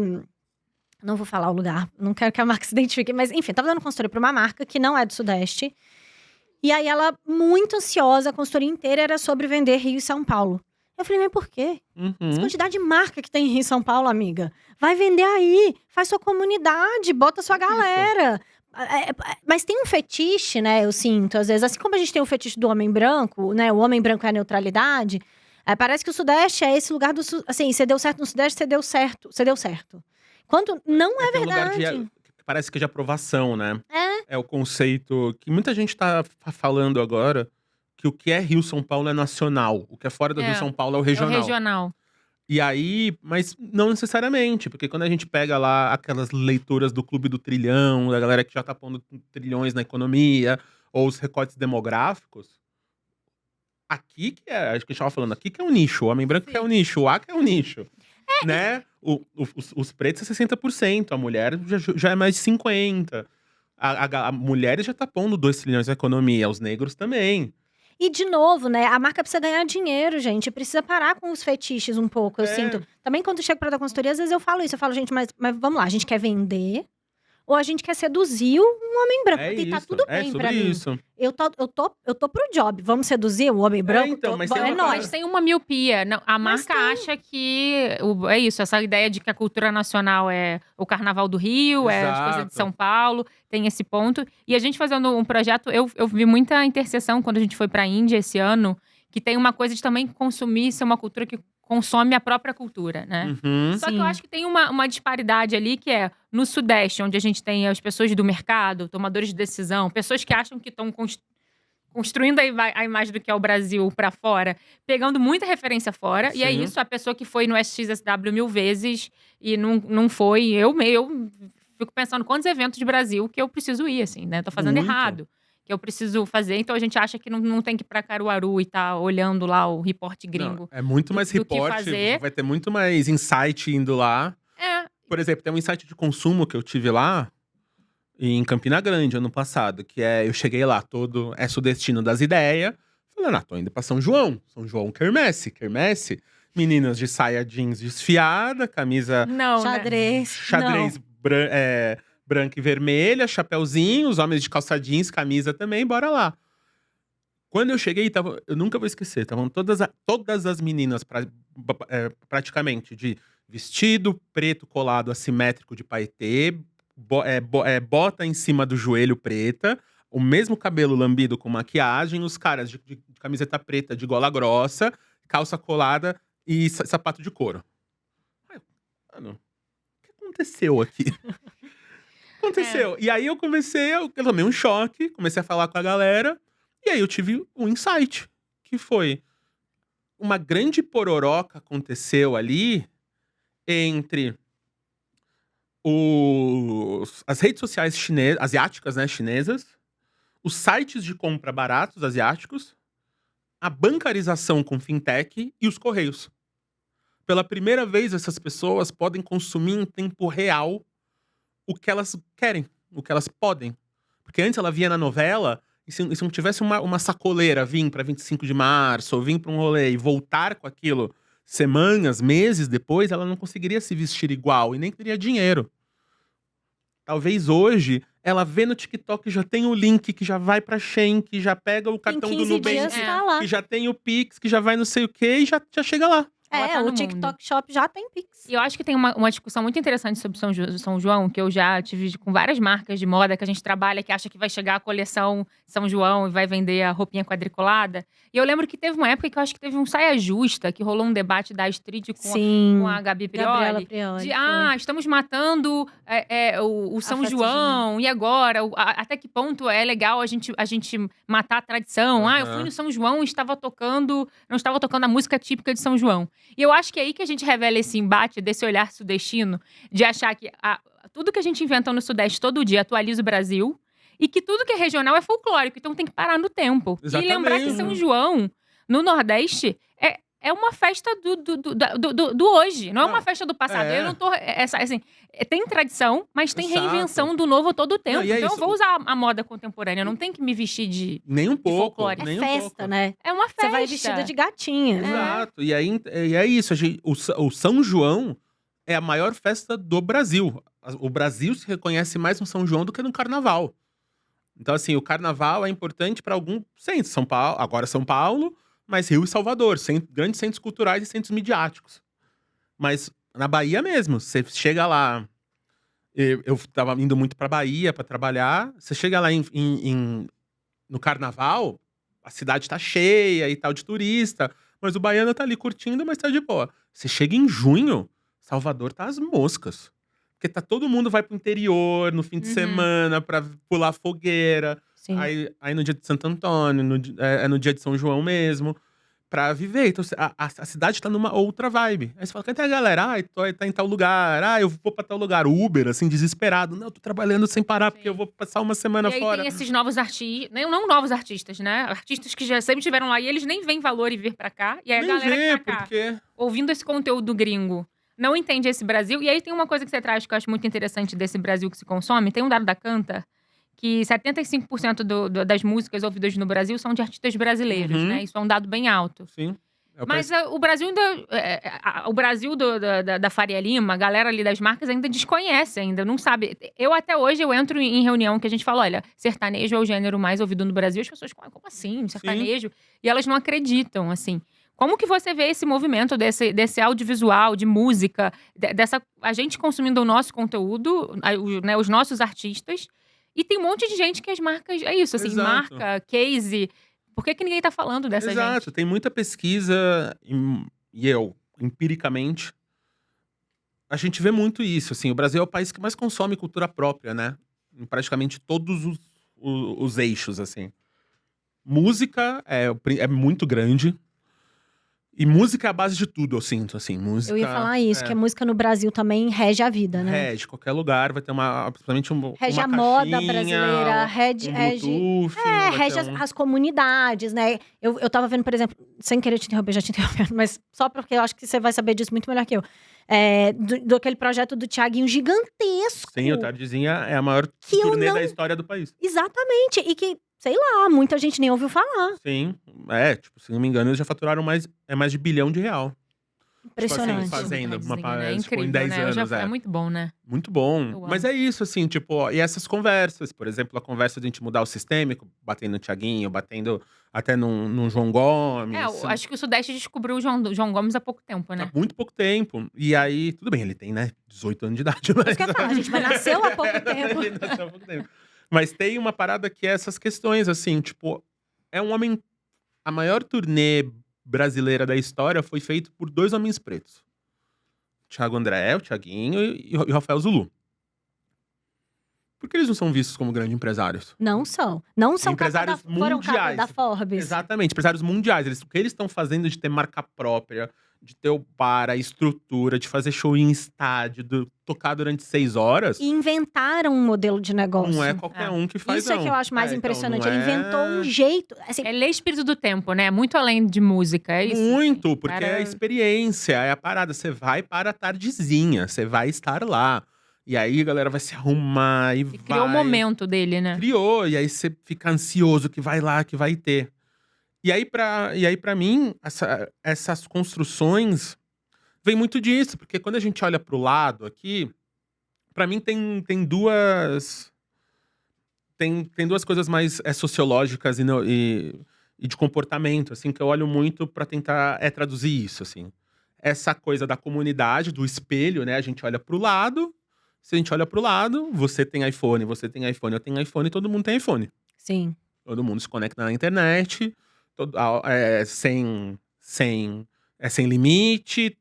Speaker 2: Não vou falar o lugar, não quero que a marca se identifique. Mas, enfim, tava dando consultoria pra uma marca que não é do Sudeste. E aí ela, muito ansiosa, a consultoria inteira era sobre vender Rio e São Paulo. Eu falei, mas por quê? Essa quantidade de marca que tem em Rio e São Paulo, amiga. Vai vender aí, faz sua comunidade, bota sua galera. Mas tem um fetiche, né, eu sinto, às vezes. Assim como a gente tem o fetiche do homem branco, né, o homem branco é a neutralidade. Parece que o Sudeste é esse lugar do... Assim, você deu certo no Sudeste, você deu certo. Quando não é verdade.
Speaker 3: Um lugar parece que é de aprovação, né? É o conceito que muita gente tá falando agora, que o que é Rio-São Paulo é nacional. O que é fora do Rio-São Paulo é o regional.
Speaker 1: É o regional.
Speaker 3: E aí, mas não necessariamente, porque quando a gente pega lá aquelas leituras do Clube do Trilhão, da galera que já tá pondo trilhões na economia, ou os recortes demográficos, aqui que é, acho que a gente tava falando, aqui que é um nicho, o homem branco que é um nicho, o A que é um nicho, né? Os pretos é 60%, a mulher já é mais de 50%. A mulher já tá pondo 2 trilhões na economia, os negros também.
Speaker 2: E, de novo, né, a marca precisa ganhar dinheiro, gente. Precisa parar com os fetiches um pouco, eu sinto. Também, quando eu chego pra dar consultoria, às vezes eu falo isso. Eu falo, gente, mas vamos lá, a gente quer vender ou a gente quer seduzir um homem branco.
Speaker 3: É
Speaker 2: E tá
Speaker 3: isso,
Speaker 2: tudo
Speaker 3: é
Speaker 2: bem
Speaker 3: sobre
Speaker 2: pra mim.
Speaker 3: isso.
Speaker 2: Eu tô pro job. Vamos seduzir um homem branco?
Speaker 3: Então, mas
Speaker 2: é
Speaker 3: tem uma
Speaker 2: nóis.
Speaker 1: Mas tem uma miopia. A marca acha que é isso, essa ideia de que a cultura nacional é o Carnaval do Rio, é as coisas de
Speaker 3: Exato.
Speaker 1: São Paulo, tem esse ponto. E a gente fazendo um projeto, eu vi muita interseção quando a gente foi pra Índia esse ano, que tem uma coisa de também consumir, ser uma cultura que consome a própria cultura, né?
Speaker 3: Uhum.
Speaker 1: Só que
Speaker 2: Sim.
Speaker 1: eu acho que tem uma disparidade ali que é no Sudeste, onde a gente tem as pessoas do mercado, tomadores de decisão, pessoas que acham que estão construindo a imagem do que é o Brasil pra fora, pegando muita referência fora. E é
Speaker 3: Sim.
Speaker 1: isso, a pessoa que foi no SXSW 1000 vezes e não foi. Eu fico pensando quantos eventos de Brasil que eu preciso ir, assim, né? Tô fazendo
Speaker 3: Muito.
Speaker 1: errado. Que eu preciso fazer. Então a gente acha que não tem que ir pra Caruaru e tá olhando lá o reporte gringo.
Speaker 3: Não, é muito mais
Speaker 1: do que
Speaker 3: report,
Speaker 1: fazer.
Speaker 3: vai ter muito mais insight indo lá.
Speaker 1: É.
Speaker 3: Por exemplo, tem um insight de consumo que eu tive lá em Campina Grande, ano passado, que eu cheguei lá, é sudestino das ideias. Falei, tô indo pra São João. São João, quermesse. Meninas de saia jeans desfiada, camisa
Speaker 1: Não, né?
Speaker 2: Xadrez.
Speaker 3: branca e vermelha, chapeuzinho, os homens de calça jeans, camisa também, bora lá. Quando eu cheguei, eu nunca vou esquecer, estavam todas as meninas praticamente de vestido preto colado assimétrico de paetê, bota em cima do joelho preta, o mesmo cabelo lambido com maquiagem, os caras de camiseta preta de gola grossa, calça colada e sapato de couro. Mano, o que aconteceu aqui? Aconteceu. E aí eu tomei um choque, comecei a falar com a galera, e aí eu tive um insight, que foi uma grande pororoca aconteceu ali entre as redes sociais asiáticas, né, chinesas, os sites de compra baratos asiáticos, a bancarização com fintech e os correios. Pela primeira vez, essas pessoas podem consumir em tempo real o que elas querem, o que elas podem. Porque antes ela via na novela, e se não tivesse uma sacoleira vir para 25 de março, ou vir para um rolê e voltar com aquilo semanas, meses depois, ela não conseguiria se vestir igual e nem teria dinheiro. Talvez hoje, ela vê no TikTok que já tem o link, que já vai pra Shein, que já pega o cartão do Nubank,
Speaker 2: dias tá lá.
Speaker 3: que já tem o Pix, que já vai não sei o quê, e já chega lá.
Speaker 1: Ela tá
Speaker 2: o
Speaker 1: no
Speaker 2: TikTok Shop já tem Pix.
Speaker 1: E eu acho que tem uma discussão muito interessante sobre São João, que eu já tive com várias marcas de moda que a gente trabalha, que acha que vai chegar a coleção São João e vai vender a roupinha quadriculada. E eu lembro que teve uma época que eu acho que teve um saia justa, que rolou um debate da Astrid com a Gabi
Speaker 2: Gabriela
Speaker 1: Prioli.
Speaker 2: Prioli.
Speaker 1: Estamos matando o São
Speaker 2: festa
Speaker 1: João, e agora? Até que ponto é legal a gente matar a tradição? Eu fui no São João e não estava tocando a música típica de São João. E eu acho que é aí que a gente revela esse embate desse olhar sudestino, de achar que tudo que a gente inventa no Sudeste todo dia atualiza o Brasil, e que tudo que é regional é folclórico, então tem que parar no tempo.
Speaker 3: Exatamente.
Speaker 1: E lembrar que São João, no Nordeste, é uma festa do hoje, não é uma festa do passado. Eu não tô. Assim, tem tradição, mas tem
Speaker 3: Exato.
Speaker 1: reinvenção do novo todo o tempo.
Speaker 3: Não, e é
Speaker 1: então eu
Speaker 3: isso.
Speaker 1: vou usar a moda contemporânea, não tem que me vestir de.
Speaker 3: Nem um pouco.
Speaker 1: folclore.
Speaker 3: Nem
Speaker 2: É
Speaker 3: um
Speaker 2: festa,
Speaker 3: pouco.
Speaker 2: né?
Speaker 1: É uma festa.
Speaker 2: Você vai vestida de gatinha.
Speaker 3: Exato. E aí é isso. O São João é a maior festa do Brasil. O Brasil se reconhece mais no São João do que no Carnaval. Então, assim, o Carnaval é importante para algum centro. São Paulo, agora São Paulo, mas Rio e Salvador. Grandes centros culturais e centros midiáticos. Mas na Bahia mesmo, você chega lá. Eu tava indo muito pra Bahia pra trabalhar. Você chega lá no Carnaval, a cidade tá cheia e tal de turista. Mas o baiano tá ali curtindo, mas tá de boa. Você chega em junho, Salvador tá às moscas. Porque todo mundo vai pro interior no fim de semana pra pular fogueira.
Speaker 2: Sim.
Speaker 3: Aí no dia de Santo Antônio, no dia de São João mesmo, pra viver. Então a cidade tá numa outra vibe. Aí você fala, cadê a galera? Tá em tal lugar. Eu vou pra tal lugar. Uber, assim, desesperado. Não, eu tô trabalhando sem parar, porque eu vou passar uma semana
Speaker 1: E aí
Speaker 3: fora.
Speaker 1: tem esses novos artistas, não novos artistas, né? Artistas que já sempre estiveram lá e eles nem veem valor em vir pra cá. E aí a galera que tá cá,
Speaker 3: porque...
Speaker 1: ouvindo esse conteúdo gringo, não entende esse Brasil. E aí tem uma coisa que você traz que eu acho muito interessante desse Brasil que se consome. Tem um dado da Canta, que 75% das músicas ouvidas no Brasil são de artistas brasileiros, né? Isso é um dado bem alto.
Speaker 3: Sim.
Speaker 1: Mas o Brasil ainda. O Brasil da Faria Lima, a galera ali das marcas ainda desconhece, ainda não sabe. Eu até hoje eu entro em reunião que a gente fala: olha, sertanejo é o gênero mais ouvido no Brasil. As pessoas falam, como assim? Sertanejo? Sim. E elas não acreditam, assim. Como que você vê esse movimento desse audiovisual, de música, a gente consumindo o nosso conteúdo, né, os nossos artistas, e tem um monte de gente que as marcas, é isso, assim,
Speaker 3: Exato.
Speaker 1: marca, case. Por que ninguém tá falando dessa gente?
Speaker 3: Exato, tem muita pesquisa, e empiricamente, a gente vê muito isso, assim, o Brasil é o país que mais consome cultura própria, né? Em praticamente todos os eixos, assim. Música é muito grande. E música é a base de tudo, eu sinto, assim. Música,
Speaker 2: eu ia falar isso, que a música no Brasil também rege a vida, né?
Speaker 3: Rege, qualquer lugar vai ter principalmente
Speaker 2: rege a moda brasileira, rege as comunidades, né? Eu tava vendo, por exemplo, sem querer te interromper, já te interrompendo, mas só porque eu acho que você vai saber disso muito melhor que eu. Do aquele projeto do Thiaguinho gigantesco.
Speaker 3: Sim, o Tardezinha é a maior turnê da história do país.
Speaker 2: Exatamente, e que, sei lá, muita gente nem ouviu falar.
Speaker 3: Sim, tipo, se não me engano, eles já faturaram mais de R$1 bilhão.
Speaker 2: Impressionante.
Speaker 3: Tipo assim, fazendo
Speaker 1: é incrível,
Speaker 3: em 10 anos.
Speaker 1: É muito bom, né?
Speaker 3: Muito bom. Mas é isso, assim, tipo, e essas conversas, por exemplo, a conversa de a gente mudar o sistêmico, batendo no Thiaguinho, batendo até num João Gomes.
Speaker 1: Eu acho que o Sudeste descobriu o João Gomes há pouco tempo, né?
Speaker 3: Há muito pouco tempo. E aí, tudo bem, ele tem, né, 18 anos de idade. Mas...
Speaker 2: Isso que eu ia falar, a gente nasceu há pouco tempo.
Speaker 3: Ele nasceu há pouco tempo. Mas tem uma parada que é essas questões, assim, tipo, é um homem. A maior turnê brasileira da história foi feita por 2 homens pretos: Thiago André, o Thiaguinho, e o Rafael Zulu. Por que eles não são vistos como grandes empresários?
Speaker 2: Não são. Não são
Speaker 3: empresários mundiais.
Speaker 2: Da Forbes.
Speaker 3: Exatamente, empresários mundiais. O que eles estão fazendo de ter marca própria, de ter o bar, a estrutura, de fazer show em estádio, tocar durante 6 horas.
Speaker 2: E inventaram um modelo de negócio.
Speaker 3: Não é qualquer um que faz,
Speaker 2: isso é que eu acho mais impressionante. Ele inventou um jeito. Assim,
Speaker 1: é ler espírito do tempo, né? Muito além de música, é isso?
Speaker 3: Muito, porque é a experiência, é a parada. Você vai para a tardezinha, você vai estar lá. E aí a galera vai se arrumar e vai.
Speaker 1: Criou o momento dele, né?
Speaker 3: Criou, e aí você fica ansioso que vai lá, que vai ter. E aí, pra mim, essas construções vem muito disso, porque quando a gente olha pro lado aqui, pra mim tem duas coisas mais sociológicas e de comportamento, assim, que eu olho muito pra tentar traduzir isso, assim. Essa coisa da comunidade, do espelho, né? A gente olha pro lado, se a gente olha pro lado, você tem iPhone, eu tenho iPhone, todo mundo tem iPhone.
Speaker 2: Sim.
Speaker 3: Todo mundo se conecta na internet, sem limite,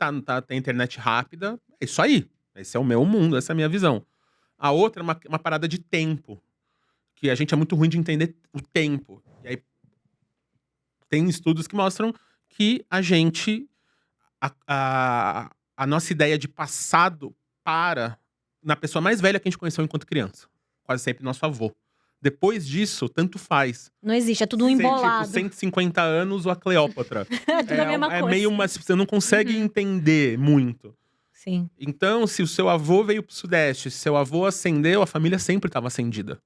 Speaker 3: tem internet rápida. É isso aí. Esse é o meu mundo, essa é a minha visão. A outra é uma parada de tempo. Que a gente é muito ruim de entender o tempo. E aí tem estudos que mostram que a gente... A nossa ideia de passado na pessoa mais velha que a gente conheceu enquanto criança. Quase sempre nosso avô. Depois disso, tanto faz.
Speaker 2: Não existe, é tudo um embolado.
Speaker 3: Tipo, 150 anos ou a Cleópatra.
Speaker 2: É tudo a mesma coisa.
Speaker 3: É meio você não consegue entender muito.
Speaker 2: Sim.
Speaker 3: Então, se o seu avô veio pro Sudeste, se seu avô acendeu, a família sempre estava acendida.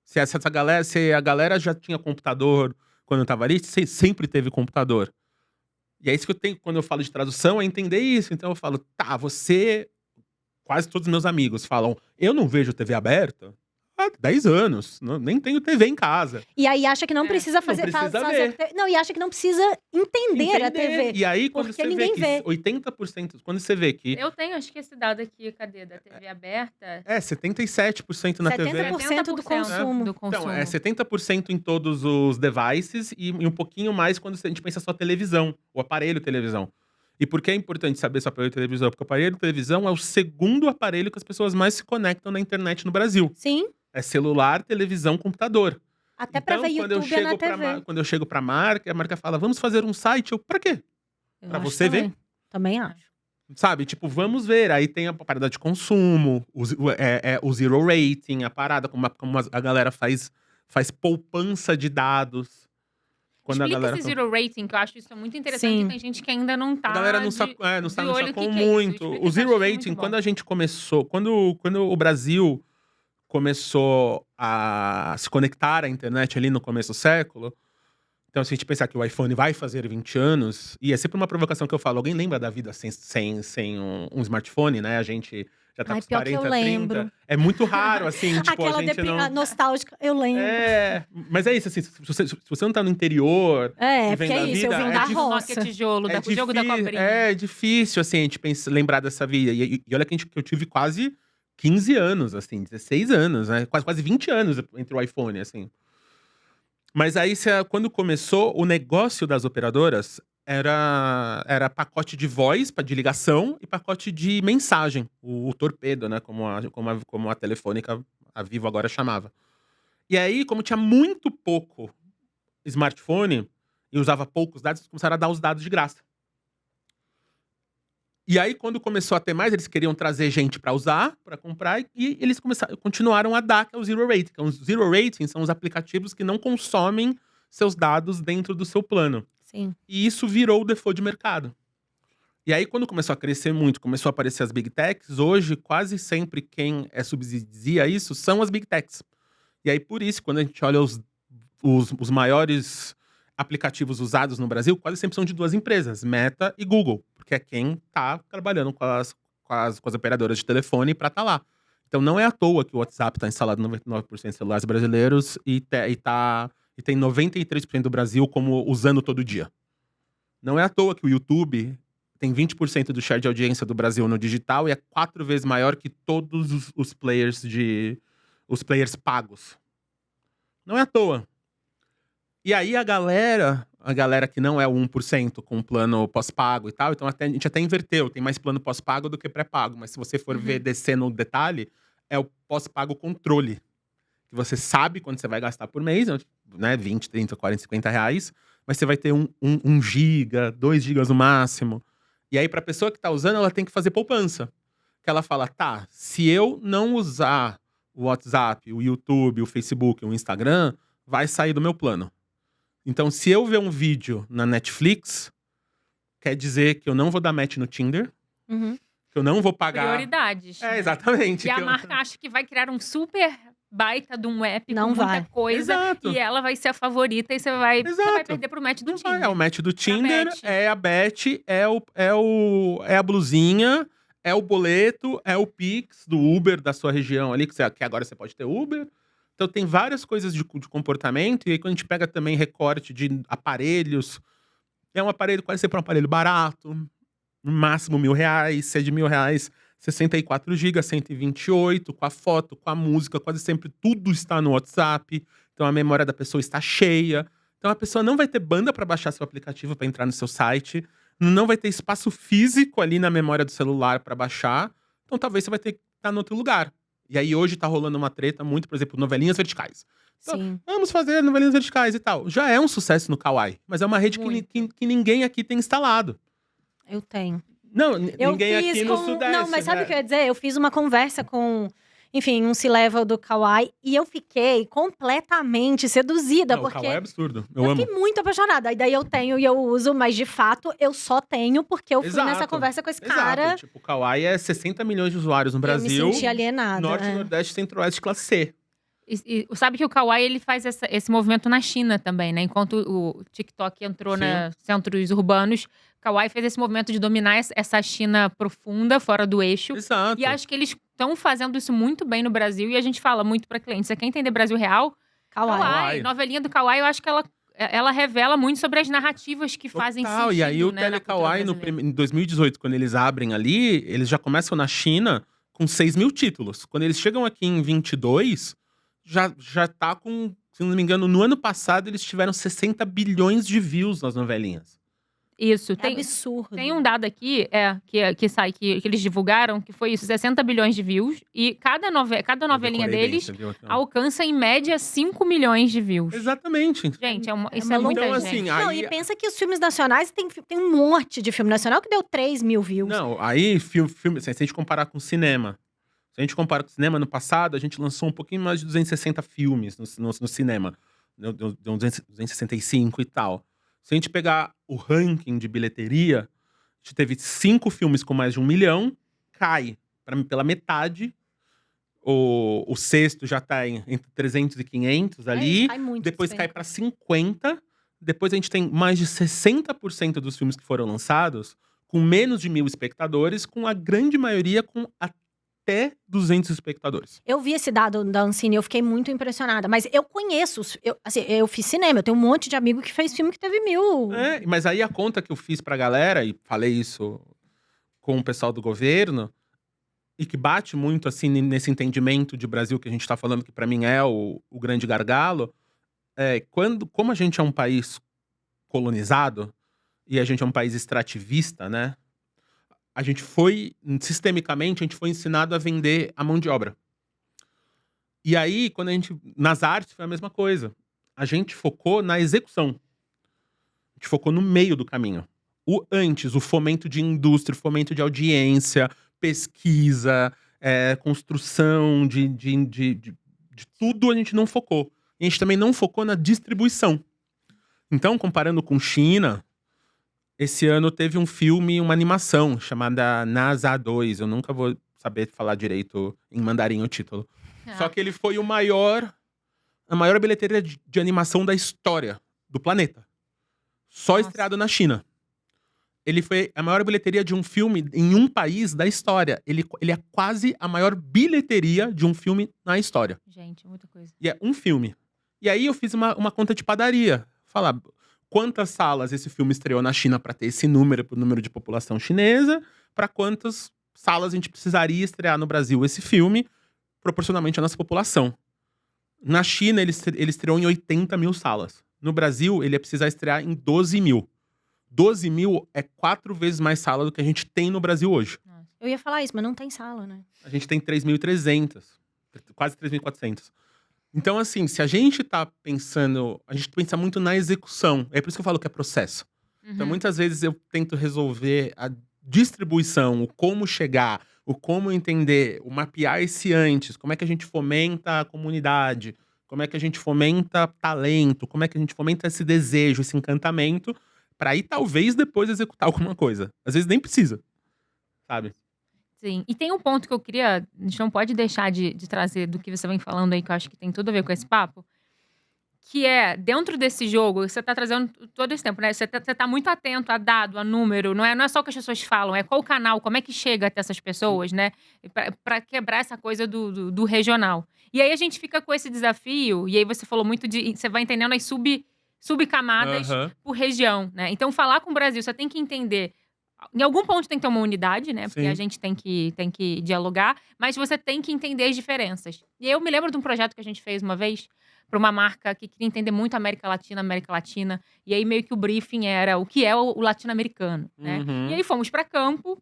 Speaker 3: Se a galera já tinha computador quando eu tava ali, sempre teve computador. E é isso que eu tenho, quando eu falo de tradução, é entender isso. Então eu falo, quase todos os meus amigos falam, eu não vejo TV aberta há 10 anos, nem tenho TV em casa.
Speaker 2: E aí acha que não precisa fazer... Não, e acha que não precisa entender a TV.
Speaker 3: E aí, quando
Speaker 2: porque
Speaker 3: você
Speaker 2: ninguém
Speaker 3: vê que 80%, quando você vê que...
Speaker 1: Eu tenho, acho que esse dado aqui, cadê? Da TV aberta.
Speaker 3: 77% na TV.
Speaker 2: 70% do consumo.
Speaker 3: Então, 70% em todos os devices e um pouquinho mais quando a gente pensa só televisão, o aparelho televisão. E por que é importante saber se o aparelho televisão? Porque o aparelho televisão é o segundo aparelho que as pessoas mais se conectam na internet no Brasil.
Speaker 2: Sim.
Speaker 3: É celular, televisão, computador.
Speaker 2: Até pra ver YouTube é na TV.
Speaker 3: Quando eu chego pra marca, a marca fala, vamos fazer um site. Pra quê? Pra você ver.
Speaker 2: Também acho.
Speaker 3: Sabe, tipo, vamos ver. Aí tem a parada de consumo, o zero rating, a parada, como a galera faz poupança de dados. Quando
Speaker 1: Explica
Speaker 3: a galera
Speaker 1: esse zero rating, que eu acho isso muito interessante. Tem gente que ainda não tá.
Speaker 3: A galera não sacou muito. O zero rating, quando a gente começou, quando o Brasil começou a se conectar à internet ali no começo do século, Então, se a gente pensar que o iPhone vai fazer 20 anos, e é sempre uma provocação que eu falo, alguém lembra da vida sem um smartphone, né? A gente já tá com os
Speaker 2: pior que
Speaker 3: 40,
Speaker 2: eu
Speaker 3: 30.
Speaker 2: lembro.
Speaker 3: É muito raro, assim, tipo,
Speaker 2: Aquela
Speaker 3: a gente não…
Speaker 2: nostálgica, eu lembro.
Speaker 3: Mas é isso, assim, se você não tá no interior,
Speaker 2: porque
Speaker 3: vivendo
Speaker 2: é
Speaker 3: a
Speaker 2: isso, eu
Speaker 3: vida,
Speaker 2: vim
Speaker 3: é
Speaker 2: da
Speaker 3: difícil.
Speaker 1: Nokia
Speaker 2: roça.
Speaker 1: tijolo, o jogo da cobrinha.
Speaker 3: É difícil, assim, a gente lembrar dessa vida. E olha que eu tive quase 15 anos, assim, 16 anos, né? Quase 20 anos entre o iPhone, assim. Mas aí, quando começou, o negócio das operadoras era pacote de voz, de ligação, e pacote de mensagem. O torpedo, né? Como a Telefônica, a Vivo agora chamava. E aí, como tinha muito pouco smartphone, e usava poucos dados, eles começaram a dar os dados de graça. E aí, quando começou a ter mais, eles queriam trazer gente pra usar, pra comprar, e eles continuaram a dar, que é o Zero Rating. Então, os Zero Rating são os aplicativos que não consomem seus dados dentro do seu plano.
Speaker 2: Sim.
Speaker 3: E isso virou o default de mercado. E aí, quando começou a crescer muito, começou a aparecer as Big Techs, hoje, quase sempre quem subsidia isso são as Big Techs. E aí, por isso, quando a gente olha os maiores aplicativos usados no Brasil, quase sempre são de duas empresas, Meta e Google, porque é quem tá trabalhando com as operadoras de telefone para estar lá. Então não é à toa que o WhatsApp está instalado em 99% dos celulares brasileiros e tem 93% do Brasil como usando todo dia. Não é à toa que o YouTube tem 20% do share de audiência do Brasil no digital e é 4 vezes maior que todos os players pagos. Não é à toa. E aí a galera que não é o 1% com plano pós-pago e tal, então a gente até inverteu, tem mais plano pós-pago do que pré-pago, mas se você for ver descer no detalhe, é o pós-pago controle, que você sabe quanto você vai gastar por mês, né, 20, 30, 40, 50 reais, mas você vai ter 1 giga, 2 gigas no máximo. E aí pra pessoa que tá usando, ela tem que fazer poupança. Que ela fala, tá, se eu não usar o WhatsApp, o YouTube, o Facebook, o Instagram, vai sair do meu plano. Então, se eu ver um vídeo na Netflix, quer dizer que eu não vou dar match no Tinder, que eu não vou pagar…
Speaker 1: Prioridades.
Speaker 3: É, exatamente.
Speaker 1: E a marca acha que vai criar um super baita de um app
Speaker 2: Não
Speaker 1: com muita
Speaker 2: vai.
Speaker 1: coisa.
Speaker 3: Exato.
Speaker 1: E ela vai ser a favorita e você vai perder pro match do Tinder.
Speaker 3: É o match do Tinder,
Speaker 1: Beth.
Speaker 3: é a Beth, é a blusinha, é o boleto, é o Pix do Uber da sua região ali, que agora você pode ter Uber. Então tem várias coisas de comportamento, e aí quando a gente pega também recorte de aparelhos, é um aparelho, quase sempre um aparelho barato, no máximo R$1.000, se é de R$1.000, 64 GB, 128, com a foto, com a música, quase sempre tudo está no WhatsApp, então a memória da pessoa está cheia, então a pessoa não vai ter banda para baixar seu aplicativo para entrar no seu site, não vai ter espaço físico ali na memória do celular para baixar, então talvez você vai ter que estar em outro lugar. E aí hoje tá rolando uma treta muito, por exemplo, novelinhas verticais. Então,
Speaker 2: Sim.
Speaker 3: vamos fazer novelinhas verticais e tal. Já é um sucesso no Kawaii, mas é uma rede que ninguém aqui tem instalado.
Speaker 2: Eu tenho.
Speaker 3: Não, ninguém aqui no Sudeste.
Speaker 2: Não, mas sabe
Speaker 3: né?
Speaker 2: o que eu ia dizer? Eu fiz uma conversa com, enfim, um C-Level do Kawaii e eu fiquei completamente seduzida,
Speaker 3: Não, o
Speaker 2: porque
Speaker 3: Kawaii é absurdo. Eu
Speaker 2: eu
Speaker 3: amo.
Speaker 2: fiquei muito apaixonada. E daí eu tenho e eu uso, mas de fato eu só tenho porque eu fui
Speaker 3: Exato.
Speaker 2: nessa conversa com esse
Speaker 3: Exato.
Speaker 2: cara.
Speaker 3: Tipo, o Kawaii é 60 milhões de usuários no
Speaker 2: Eu
Speaker 3: Brasil.
Speaker 2: me senti alienada.
Speaker 3: Norte, Nordeste, Centro-Oeste, classe C.
Speaker 1: E sabe que o Kawaii, ele faz esse movimento na China também, né? Enquanto o TikTok entrou nos centros urbanos, o Kawaii fez esse movimento de dominar essa China profunda, fora do eixo.
Speaker 3: Exato.
Speaker 1: E acho que eles estão fazendo isso muito bem no Brasil. E a gente fala muito para clientes. Você quer entender Brasil real?
Speaker 2: Kawaii.
Speaker 1: Novelinha do Kawaii, eu acho que ela revela muito sobre as narrativas que fazem sentido,
Speaker 3: E aí o
Speaker 1: né, na cultura
Speaker 3: Telekawaii,
Speaker 1: brasileira.
Speaker 3: em 2018, quando eles abrem ali, eles já começam na China com 6 mil títulos. Quando eles chegam aqui em 22, já tá com, se não me engano, no ano passado eles tiveram 60 bilhões de views nas novelinhas.
Speaker 1: Isso,
Speaker 2: É absurdo.
Speaker 1: tem um dado aqui que eles divulgaram, que foi isso, 60 bilhões de views. E cada novelinha deles alcança, em média, 5 milhões de views.
Speaker 3: Exatamente.
Speaker 1: Gente, isso
Speaker 2: uma
Speaker 1: é muita
Speaker 3: então,
Speaker 1: gente.
Speaker 3: assim,
Speaker 2: Não,
Speaker 3: aí,
Speaker 2: e pensa que os filmes nacionais tem um monte de filme nacional que deu 3 mil views.
Speaker 3: não, aí filme, se a gente comparar com cinema, se a gente compara com o cinema, no passado a gente lançou um pouquinho mais de 260 filmes no cinema. Deu 265 e tal. Se a gente pegar o ranking de bilheteria, a gente teve 5 filmes com mais de 1 milhão, cai pela metade. O sexto já tá entre 300 e 500 ali.
Speaker 2: Cai muito,
Speaker 3: Depois cai para 50. Depois a gente tem mais de 60% dos filmes que foram lançados com menos de 1.000 espectadores, com a grande maioria com até 200 espectadores.
Speaker 2: Eu vi esse dado da Ancine, eu fiquei muito impressionada. Mas eu conheço, eu fiz cinema, eu tenho um monte de amigo que fez filme que teve 1.000.
Speaker 3: Mas aí a conta que eu fiz pra galera, e falei isso com o pessoal do governo, e que bate muito assim nesse entendimento de Brasil que a gente tá falando, que pra mim é o grande gargalo, como a gente é um país colonizado, e a gente é um país extrativista, né? Sistemicamente, a gente foi ensinado a vender a mão de obra. E aí, nas artes foi a mesma coisa. A gente focou na execução. A gente focou no meio do caminho. O fomento de indústria, o fomento de audiência, pesquisa, construção de tudo a gente não focou. E a gente também não focou na distribuição. Então, comparando com China, esse ano teve um filme, uma animação, chamada NASA 2. Eu nunca vou saber falar direito em mandarim o título. Só que ele foi a maior bilheteria de animação da história do planeta. Só estreado na China. Ele foi a maior bilheteria de um filme em um país da história. Ele é quase a maior bilheteria de um filme na história.
Speaker 1: Gente, muita coisa.
Speaker 3: E é um filme. E aí eu fiz uma conta de padaria. Falar quantas salas esse filme estreou na China para ter esse número, pro número de população chinesa, para quantas salas a gente precisaria estrear no Brasil esse filme, proporcionalmente à nossa população. Na China, ele estreou em 80.000 salas. No Brasil, ele ia precisar estrear em 12.000. 12.000 é 4 vezes mais sala do que a gente tem no Brasil hoje.
Speaker 2: Eu ia falar isso, mas não tem sala, né?
Speaker 3: A gente tem 3.300, quase 3.400. Então, assim, se a gente tá pensando... A gente pensa muito na execução. É por isso que eu falo que é processo. Então, muitas vezes eu tento resolver a distribuição, o como chegar, o como entender, o mapear esse antes, como é que a gente fomenta a comunidade, como é que a gente fomenta talento, como é que a gente fomenta esse desejo, esse encantamento, para aí talvez depois executar alguma coisa. Às vezes nem precisa, sabe?
Speaker 1: Sim, e tem um ponto que eu queria, a gente não pode deixar de trazer do que você vem falando aí, que eu acho que tem tudo a ver com esse papo, que é, dentro desse jogo, você tá trazendo todo esse tempo, né? Você tá muito atento a dado, a número, não é só o que as pessoas falam, é qual o canal, como é que chega até essas pessoas, né? Pra quebrar essa coisa do regional. E aí a gente fica com esse desafio, e aí você falou muito você vai entendendo as subcamadas por região, né? Então, falar com o Brasil, você tem que entender. Em algum ponto tem que ter uma unidade, né? Porque a gente tem que dialogar, mas você tem que entender as diferenças. E eu me lembro de um projeto que a gente fez uma vez para uma marca que queria entender muito a América Latina. E aí meio que o briefing era o que é o latino-americano, né? E aí fomos para campo.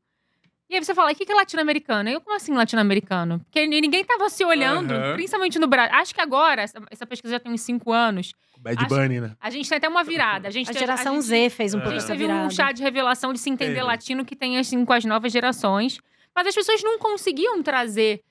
Speaker 1: E aí você fala, o que é latino-americano? Eu, como assim latino-americano? Porque ninguém tava se olhando, principalmente no Brasil. Acho que agora, essa pesquisa já tem uns 5 anos.
Speaker 3: Bad Bunny, né?
Speaker 1: A gente tem até uma virada. A
Speaker 2: geração Z fez um pouco essa virada.
Speaker 1: A gente teve um chá de revelação de se entender latino que tem, assim, com as novas gerações. Mas as pessoas não conseguiam trazer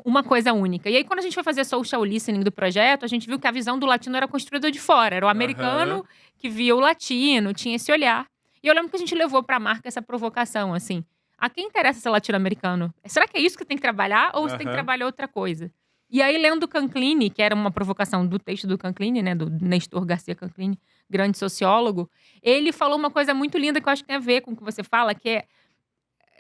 Speaker 1: uma coisa única. E aí, quando a gente foi fazer social listening do projeto, a gente viu que a visão do latino era construída de fora. Era o americano que via o latino, tinha esse olhar. E eu lembro que a gente levou pra marca essa provocação, assim. A quem interessa ser latino-americano? Será que é isso que tem que trabalhar? Ou você tem que trabalhar outra coisa? E aí, lendo Canclini, que era uma provocação do texto do Canclini, né? Do Nestor Garcia Canclini, grande sociólogo. Ele falou uma coisa muito linda que eu acho que tem a ver com o que você fala, que é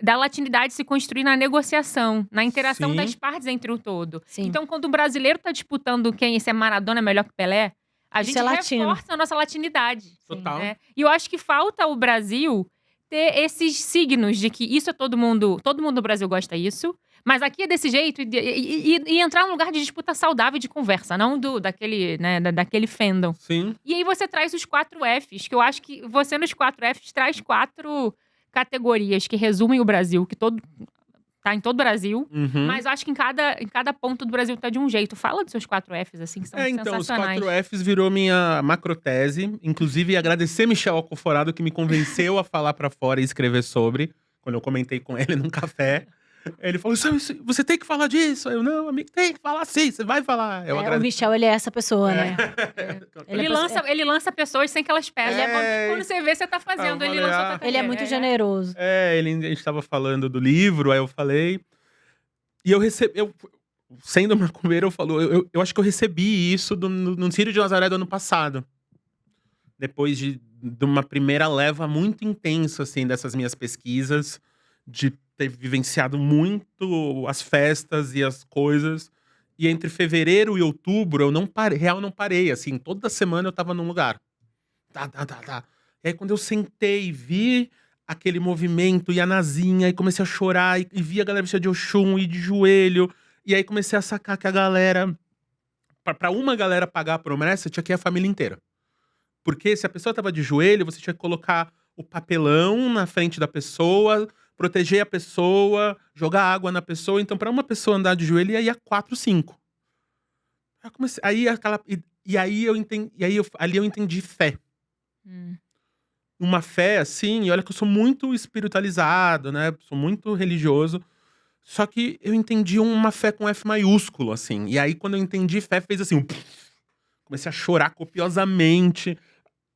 Speaker 1: da latinidade se construir na negociação, na interação das partes entre o todo. Sim. Então, quando o brasileiro tá disputando se é Maradona melhor que Pelé, a gente reforça a nossa latinidade.
Speaker 3: Total.
Speaker 1: Né? E eu acho que falta o Brasil ter esses signos de que isso é todo mundo no Brasil gosta disso, mas aqui é desse jeito, e entrar num lugar de disputa saudável de conversa, não daquele fandom.
Speaker 3: Sim.
Speaker 1: E aí você traz os 4 Fs, que eu acho que você nos 4 Fs traz 4 categorias que resumem o Brasil, que tá em todo o Brasil, mas eu acho que em cada ponto do Brasil tá de um jeito. Fala dos seus 4 Fs, assim, que são sensacionais.
Speaker 3: Então, os 4 Fs virou minha macrotese. Inclusive, agradecer Michel Alcoforado, que me convenceu a falar pra fora e escrever sobre. Quando eu comentei com ele num café. Ele falou, você tem que falar disso. Eu, não, amigo, tem que falar sim, você vai falar.
Speaker 2: O Michel, ele é essa pessoa, né?
Speaker 1: Ele lança pessoas sem que elas peçam. Quando você vê, você tá fazendo. Ele lança outra.
Speaker 2: Ele é muito generoso.
Speaker 3: A gente tava falando do livro, aí eu falei. E sendo macumbeiro, eu acho que eu recebi isso no Círio de Nazaré do ano passado. depois de uma primeira leva muito intensa, assim, dessas minhas pesquisas, de ter vivenciado muito as festas e as coisas. E entre fevereiro e outubro, eu não parei, real não parei, assim, toda semana eu tava num lugar. Tá. E aí quando eu sentei e vi aquele movimento e a nazinha, e comecei a chorar, e vi a galera vestida de Oxum e de joelho, e aí comecei a sacar que a galera, pra uma galera pagar a promessa, tinha que ir a família inteira. Porque se a pessoa tava de joelho, você tinha que colocar o papelão na frente da pessoa, proteger a pessoa, jogar água na pessoa. Então, pra uma pessoa andar de joelho, ia 4, 5. Aí eu comecei, aí eu entendi, ali eu entendi fé. Uma fé, assim, e olha que eu sou muito espiritualizado, né? Sou muito religioso. Só que eu entendi uma fé com F maiúsculo, assim. E aí, quando eu entendi fé, fez assim. Comecei a chorar copiosamente.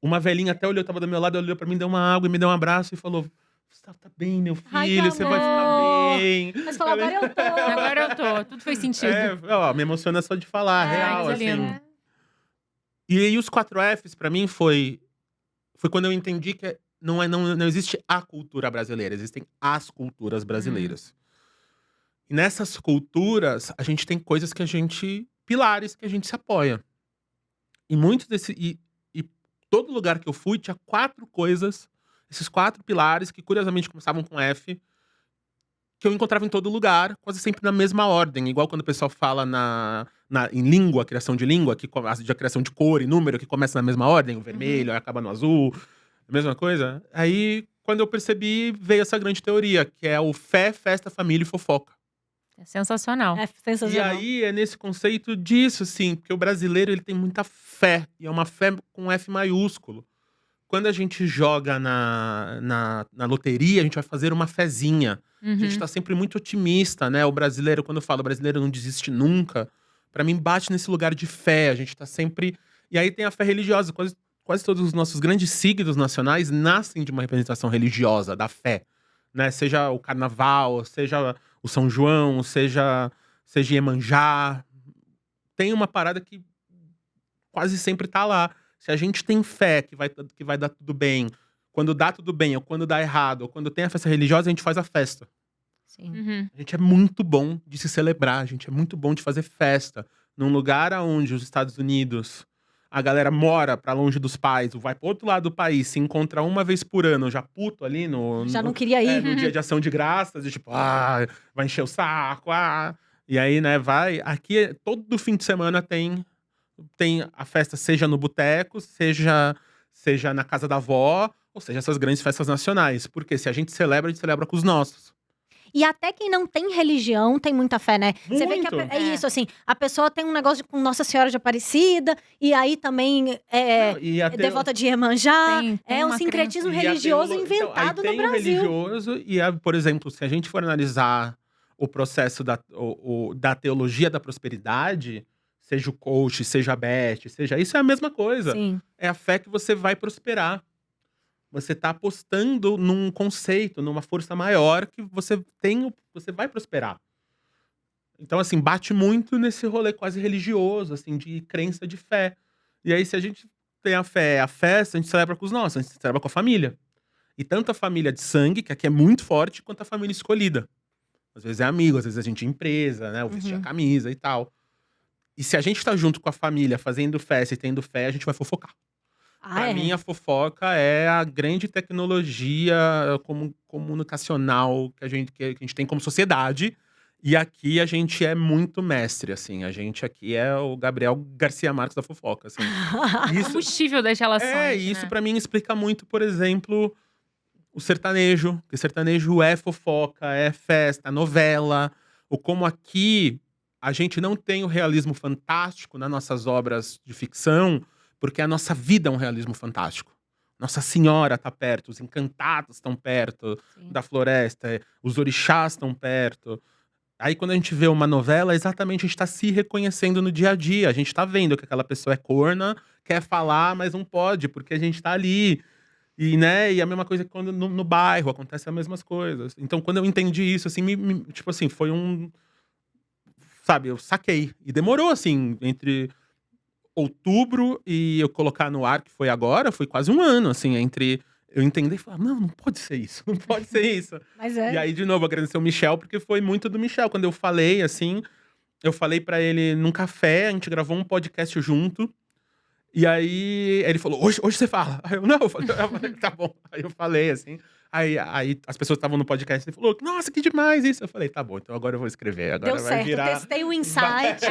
Speaker 3: Uma velhinha até olhou, tava do meu lado, olhou pra mim, deu uma água e me deu um abraço e falou: Você tá bem, meu
Speaker 2: Ai, que
Speaker 3: filho, você vai ficar
Speaker 2: amor.
Speaker 3: bem.
Speaker 2: Mas falou, agora eu tô.
Speaker 1: Agora eu tô. Tudo fez sentido.
Speaker 3: Me emociona só de falar, real,
Speaker 1: mas é
Speaker 3: assim.
Speaker 1: lindo.
Speaker 3: E aí, os 4 Fs, pra mim, foi quando eu entendi que não existe a cultura brasileira, existem as culturas brasileiras. E nessas culturas, a gente tem coisas que a gente. Pilares que a gente se apoia. E muitos e todo lugar que eu fui tinha 4 coisas, esses 4 pilares, que curiosamente começavam com F, que eu encontrava em todo lugar, quase sempre na mesma ordem. Igual quando o pessoal fala em língua, criação de língua, a criação de cor e número, que começa na mesma ordem, o vermelho, aí acaba no azul, a mesma coisa. Aí, quando eu percebi, veio essa grande teoria, que é o fé, festa, família e fofoca.
Speaker 1: É sensacional.
Speaker 2: É
Speaker 3: E
Speaker 2: sensacional.
Speaker 3: aí, é nesse conceito disso, assim, porque o brasileiro, ele tem muita fé, e é uma fé com F maiúsculo. Quando a gente joga na loteria, a gente vai fazer uma fezinha. A gente tá sempre muito otimista, né? O brasileiro, quando eu falo o brasileiro não desiste nunca, pra mim bate nesse lugar de fé. A gente tá sempre. E aí tem a fé religiosa. Quase todos os nossos grandes signos nacionais nascem de uma representação religiosa, da fé. Né? Seja o carnaval, seja o São João, seja Iemanjá. Tem uma parada que quase sempre tá lá. Se a gente tem fé que vai dar tudo bem, quando dá tudo bem, ou quando dá errado, ou quando tem a festa religiosa, a gente faz a festa.
Speaker 2: Sim.
Speaker 3: A gente é muito bom de se celebrar, a gente é muito bom de fazer festa. Num lugar onde os Estados Unidos, a galera mora pra longe dos pais, ou vai pro outro lado do país, se encontra uma vez por ano, já puto ali
Speaker 2: Já não queria ir.
Speaker 3: no dia de ação de graças, e tipo, vai encher o saco, E aí, né, vai. Aqui, todo fim de semana tem a festa, seja no boteco, seja na casa da avó, ou seja, essas grandes festas nacionais. Porque se a gente celebra com os nossos.
Speaker 2: E até quem não tem religião tem muita fé, né? Você vê que
Speaker 3: Muito.
Speaker 2: é isso, assim, a pessoa tem um negócio com Nossa Senhora de Aparecida, e aí também é devota de Iemanjá.
Speaker 1: Tem
Speaker 2: Um
Speaker 1: uma
Speaker 2: sincretismo
Speaker 3: E a
Speaker 2: religioso
Speaker 3: teolo-
Speaker 2: inventado
Speaker 3: então, aí
Speaker 2: no
Speaker 3: tem o
Speaker 2: Brasil.
Speaker 3: religioso, por exemplo, se a gente for analisar o processo da teologia da prosperidade, seja o coach, seja a Beth, seja isso, é a mesma coisa.
Speaker 2: Sim.
Speaker 3: É a fé que você vai prosperar. Você tá apostando num conceito, numa força maior que você vai prosperar. Então, assim, bate muito nesse rolê quase religioso, assim, de crença de fé. E aí, se a gente tem a festa, a gente celebra com os nossos, a gente celebra com a família. E tanto a família de sangue, que aqui é muito forte, quanto a família escolhida. Às vezes é amigo, às vezes a gente é empresa, né? Ou vestir a camisa e tal. E se a gente tá junto com a família, fazendo festa e tendo fé, a gente vai fofocar. Pra mim, a fofoca é a grande tecnologia comunicacional que a gente tem como sociedade. E aqui a gente é muito mestre, assim. A gente aqui é o Gabriel Garcia Marques da fofoca, assim.
Speaker 1: Combustível das relações.
Speaker 3: Isso
Speaker 1: né?
Speaker 3: pra mim explica muito, por exemplo, o sertanejo. Porque sertanejo é fofoca, é festa, novela. Ou como aqui a gente não tem o realismo fantástico nas nossas obras de ficção, porque a nossa vida é um realismo fantástico. Nossa Senhora tá perto, os encantados estão perto da floresta, os orixás estão perto. Aí quando a gente vê uma novela, exatamente a gente tá se reconhecendo no dia a dia. A gente tá vendo que aquela pessoa é corna, quer falar, mas não pode, porque a gente tá ali. E, né, e a mesma coisa que quando no bairro acontece as mesmas coisas. Então, quando eu entendi isso, assim, tipo assim, foi um. Sabe, eu saquei. E demorou, assim, entre outubro e eu colocar no ar, que foi agora, foi quase 1 ano, assim, entre eu entender e falar, não pode ser isso, não pode ser isso.
Speaker 2: Mas
Speaker 3: E aí, de novo, agradecer o Michel, porque foi muito do Michel. Quando eu falei, assim, eu falei pra ele num café, a gente gravou um podcast junto. E aí ele falou, hoje você fala. Aí eu falei, tá bom. Aí eu falei, assim. Aí as pessoas que estavam no podcast, ele falou, nossa, que demais isso. Eu falei, tá bom, então agora eu vou escrever. Agora
Speaker 2: Deu
Speaker 3: vai
Speaker 2: certo,
Speaker 3: virar...
Speaker 2: eu testei o insight.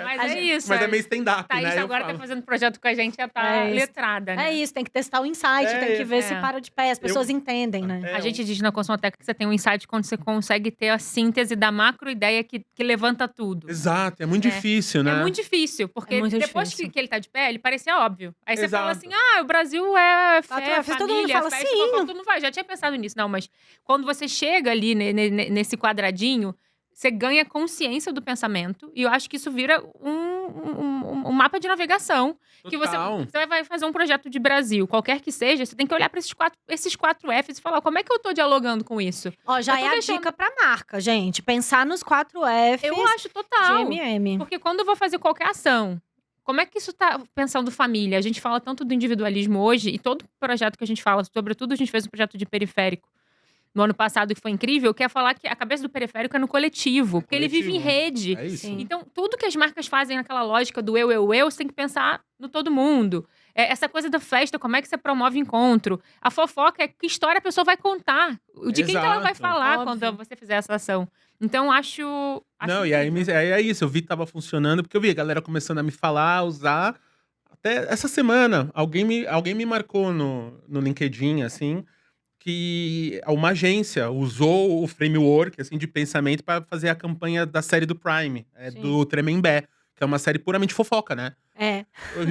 Speaker 1: Mas é isso.
Speaker 3: Mas é meio stand-up,
Speaker 1: Thaís
Speaker 3: né?
Speaker 1: agora tá fazendo projeto com a gente, já tá letrada, né?
Speaker 2: É isso, tem que testar o insight, tem que ver se para de pé, as pessoas entendem, né?
Speaker 1: A gente diz na Cosmoteca que você tem um insight quando você consegue ter a síntese da macro ideia que levanta tudo.
Speaker 3: Exato, é muito difícil, né?
Speaker 1: É muito difícil, porque
Speaker 2: muito
Speaker 1: depois
Speaker 2: difícil.
Speaker 1: que ele tá de pé, ele parecia óbvio. Aí você fala
Speaker 3: Exato.
Speaker 1: assim, o Brasil é fé,
Speaker 2: Todo mundo
Speaker 1: família,
Speaker 2: fala,
Speaker 1: festa,
Speaker 2: sim.
Speaker 1: todo mundo vai. Já tinha pensado nisso, não, mas quando você chega ali nesse quadradinho, você ganha consciência do pensamento. E eu acho que isso vira um mapa de navegação. Que você vai fazer um projeto de Brasil, qualquer que seja, você tem que olhar para esses 4 Fs e falar, como é que eu tô dialogando com isso?
Speaker 2: Ó, já é a dica pra marca, gente. Pensar nos 4 Fs
Speaker 1: Eu acho total.
Speaker 2: de MM.
Speaker 1: Porque quando eu vou fazer qualquer ação, como é que isso tá pensando família? A gente fala tanto do individualismo hoje, e todo projeto que a gente fala, sobretudo a gente fez um projeto de periférico no ano passado, que foi incrível, que é falar que a cabeça do periférico é no coletivo, porque ele vive em rede.
Speaker 3: É isso.
Speaker 1: Então, tudo que as marcas fazem naquela lógica do eu, você tem que pensar no todo mundo. Essa coisa da festa, como é que você promove encontro? A fofoca é que história a pessoa vai contar. De quem que ela vai falar quando você fizer essa ação. Então, acho
Speaker 3: não, e aí é isso. Eu vi que tava funcionando, porque eu vi a galera começando a me falar, usar. Até essa semana, alguém me marcou no LinkedIn, assim, que uma agência usou o framework, assim, de pensamento para fazer a campanha da série do Prime, do Tremembé, que é uma série puramente fofoca, né?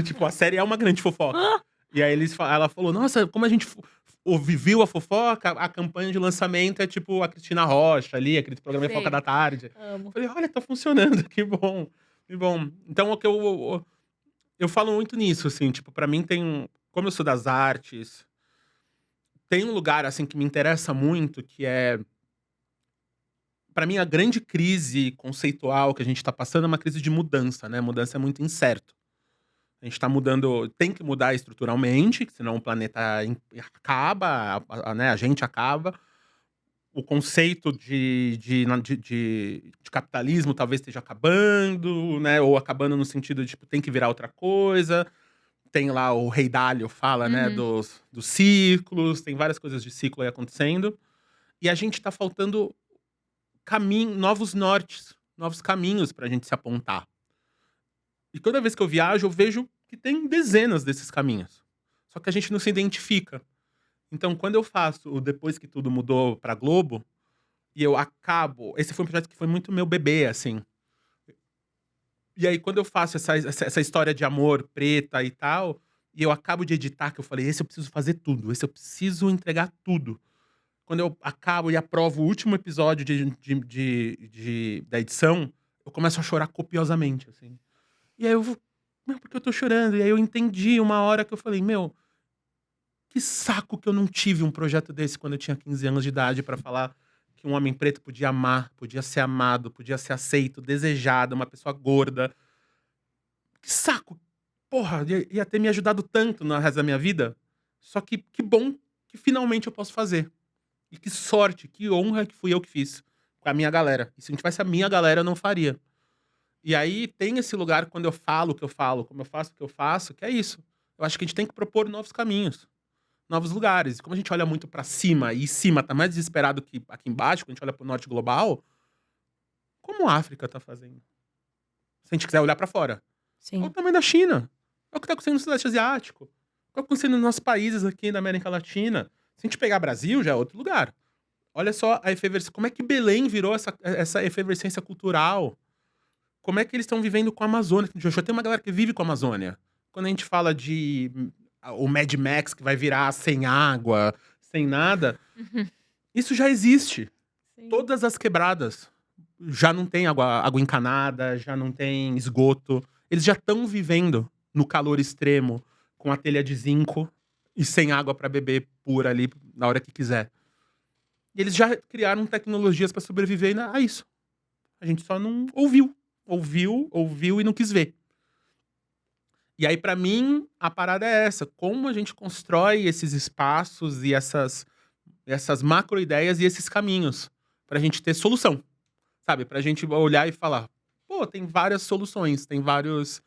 Speaker 3: Tipo, a série é uma grande fofoca. E aí ela falou, nossa, como a gente viu a fofoca, a campanha de lançamento é tipo a Cristina Rocha ali, aquele programa Fofoca da Tarde.
Speaker 2: Amo.
Speaker 3: Eu falei, olha, tá funcionando, que bom, que bom. Então, o que eu falo muito nisso, assim, tipo, pra mim como eu sou das artes, tem um lugar, assim, que me interessa muito, que é, pra mim, a grande crise conceitual que a gente tá passando é uma crise de mudança, né? Mudança é muito incerto. A gente tá mudando, tem que mudar estruturalmente, senão o planeta acaba, né? A gente acaba. O conceito de capitalismo talvez esteja acabando, né? Ou acabando no sentido de, tipo, tem que virar outra coisa. Tem lá o Rei Dalio fala, né, dos ciclos, tem várias coisas de ciclo aí acontecendo. E a gente tá faltando novos nortes, novos caminhos pra gente se apontar. E toda vez que eu viajo, eu vejo que tem dezenas desses caminhos. Só que a gente não se identifica. Então, quando eu faço o Depois que Tudo Mudou pra Globo, e eu acabo... Esse foi um projeto que foi muito meu bebê, assim. E aí, quando eu faço essa história de amor preta e tal, e eu acabo de editar, que eu falei, esse eu preciso fazer tudo, esse eu preciso entregar tudo. Quando eu acabo e aprovo o último episódio da edição, eu começo a chorar copiosamente, assim. E aí eu vou, por que eu tô chorando? E aí eu entendi uma hora que eu falei, que saco que eu não tive um projeto desse quando eu tinha 15 anos de idade pra falar que um homem preto podia amar, podia ser amado, podia ser aceito, desejado, uma pessoa gorda. Que saco! Porra, ia ter me ajudado tanto no resto da minha vida. Só que bom que finalmente eu posso fazer. E que sorte, que honra que fui eu que fiz com a minha galera. E se não tivesse a minha galera, eu não faria. E aí tem esse lugar quando eu falo o que eu falo, como eu faço o que eu faço, que é isso. Eu acho que a gente tem que propor novos caminhos, novos lugares. E como a gente olha muito pra cima, e cima tá mais desesperado que aqui embaixo, quando a gente olha pro norte global, como a África tá fazendo? Se a gente quiser olhar pra fora.
Speaker 2: Sim.
Speaker 3: Olha o tamanho da China. Olha o que tá acontecendo no Sudeste Asiático. Olha o que tá acontecendo nos nossos países aqui da América Latina. Se a gente pegar Brasil, já é outro lugar. Olha só a efervescência. Como é que Belém virou essa efervescência cultural? Como é que eles estão vivendo com a Amazônia? Já tem uma galera que vive com a Amazônia. Quando a gente fala de o Mad Max que vai virar sem água, sem nada, isso já existe. Sim. Todas as quebradas já não tem água encanada, já não tem esgoto. Eles já estão vivendo no calor extremo, com a telha de zinco e sem água para beber pura ali na hora que quiser. E eles já criaram tecnologias para sobreviver a isso. A gente só não ouviu e não quis ver. E aí, pra mim, a parada é essa. Como a gente constrói esses espaços e essas macro-ideias e esses caminhos pra gente ter solução, sabe? Pra gente olhar e falar, pô, tem várias soluções, tem vários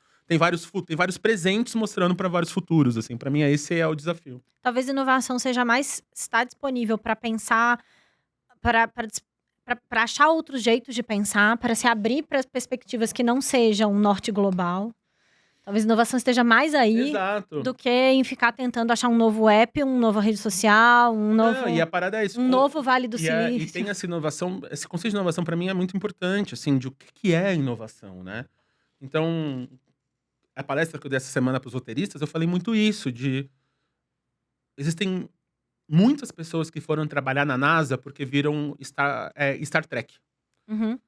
Speaker 3: presentes mostrando pra vários futuros, assim. Pra mim, esse é o desafio.
Speaker 2: Talvez inovação seja mais estar disponível para pensar, para achar outros jeitos de pensar, para se abrir para perspectivas que não sejam um norte global. Talvez a inovação esteja mais aí
Speaker 3: Exato.
Speaker 2: do que em ficar tentando achar um novo app, uma nova rede social,
Speaker 3: Não, e a parada é isso.
Speaker 2: um novo Vale do
Speaker 3: E
Speaker 2: Silício.
Speaker 3: tem essa inovação, esse conceito de inovação pra mim é muito importante, assim, de o que é inovação, né? Então, a palestra que eu dei essa semana pros roteiristas, eu falei muito isso, de... Existem muitas pessoas que foram trabalhar na NASA porque viram Star Trek.
Speaker 2: Uhum.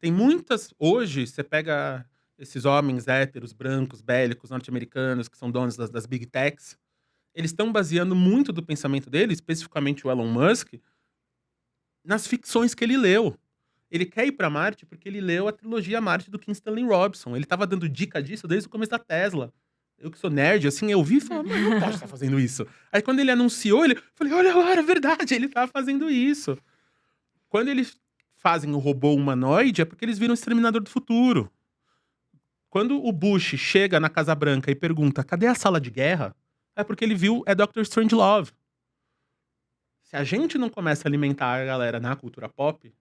Speaker 3: Tem muitas... Hoje, você pega esses homens héteros, brancos, bélicos, norte-americanos, que são donos das Big Techs, eles estão baseando muito do pensamento dele, especificamente o Elon Musk, nas ficções que ele leu. Ele quer ir pra Marte porque ele leu a trilogia Marte do Kim Stanley Robinson. Ele tava dando dica disso desde o começo da Tesla. Eu que sou nerd, assim, eu vi e falei, mas não pode estar fazendo isso. Aí quando ele anunciou, eu falei, olha agora, é verdade, ele tá fazendo isso. Quando eles fazem o robô humanoide, é porque eles viram o Exterminador do Futuro. Quando o Bush chega na Casa Branca e pergunta, cadê a sala de guerra? É porque ele viu Dr. Strangelove. Se a gente não começa a alimentar a galera na cultura pop,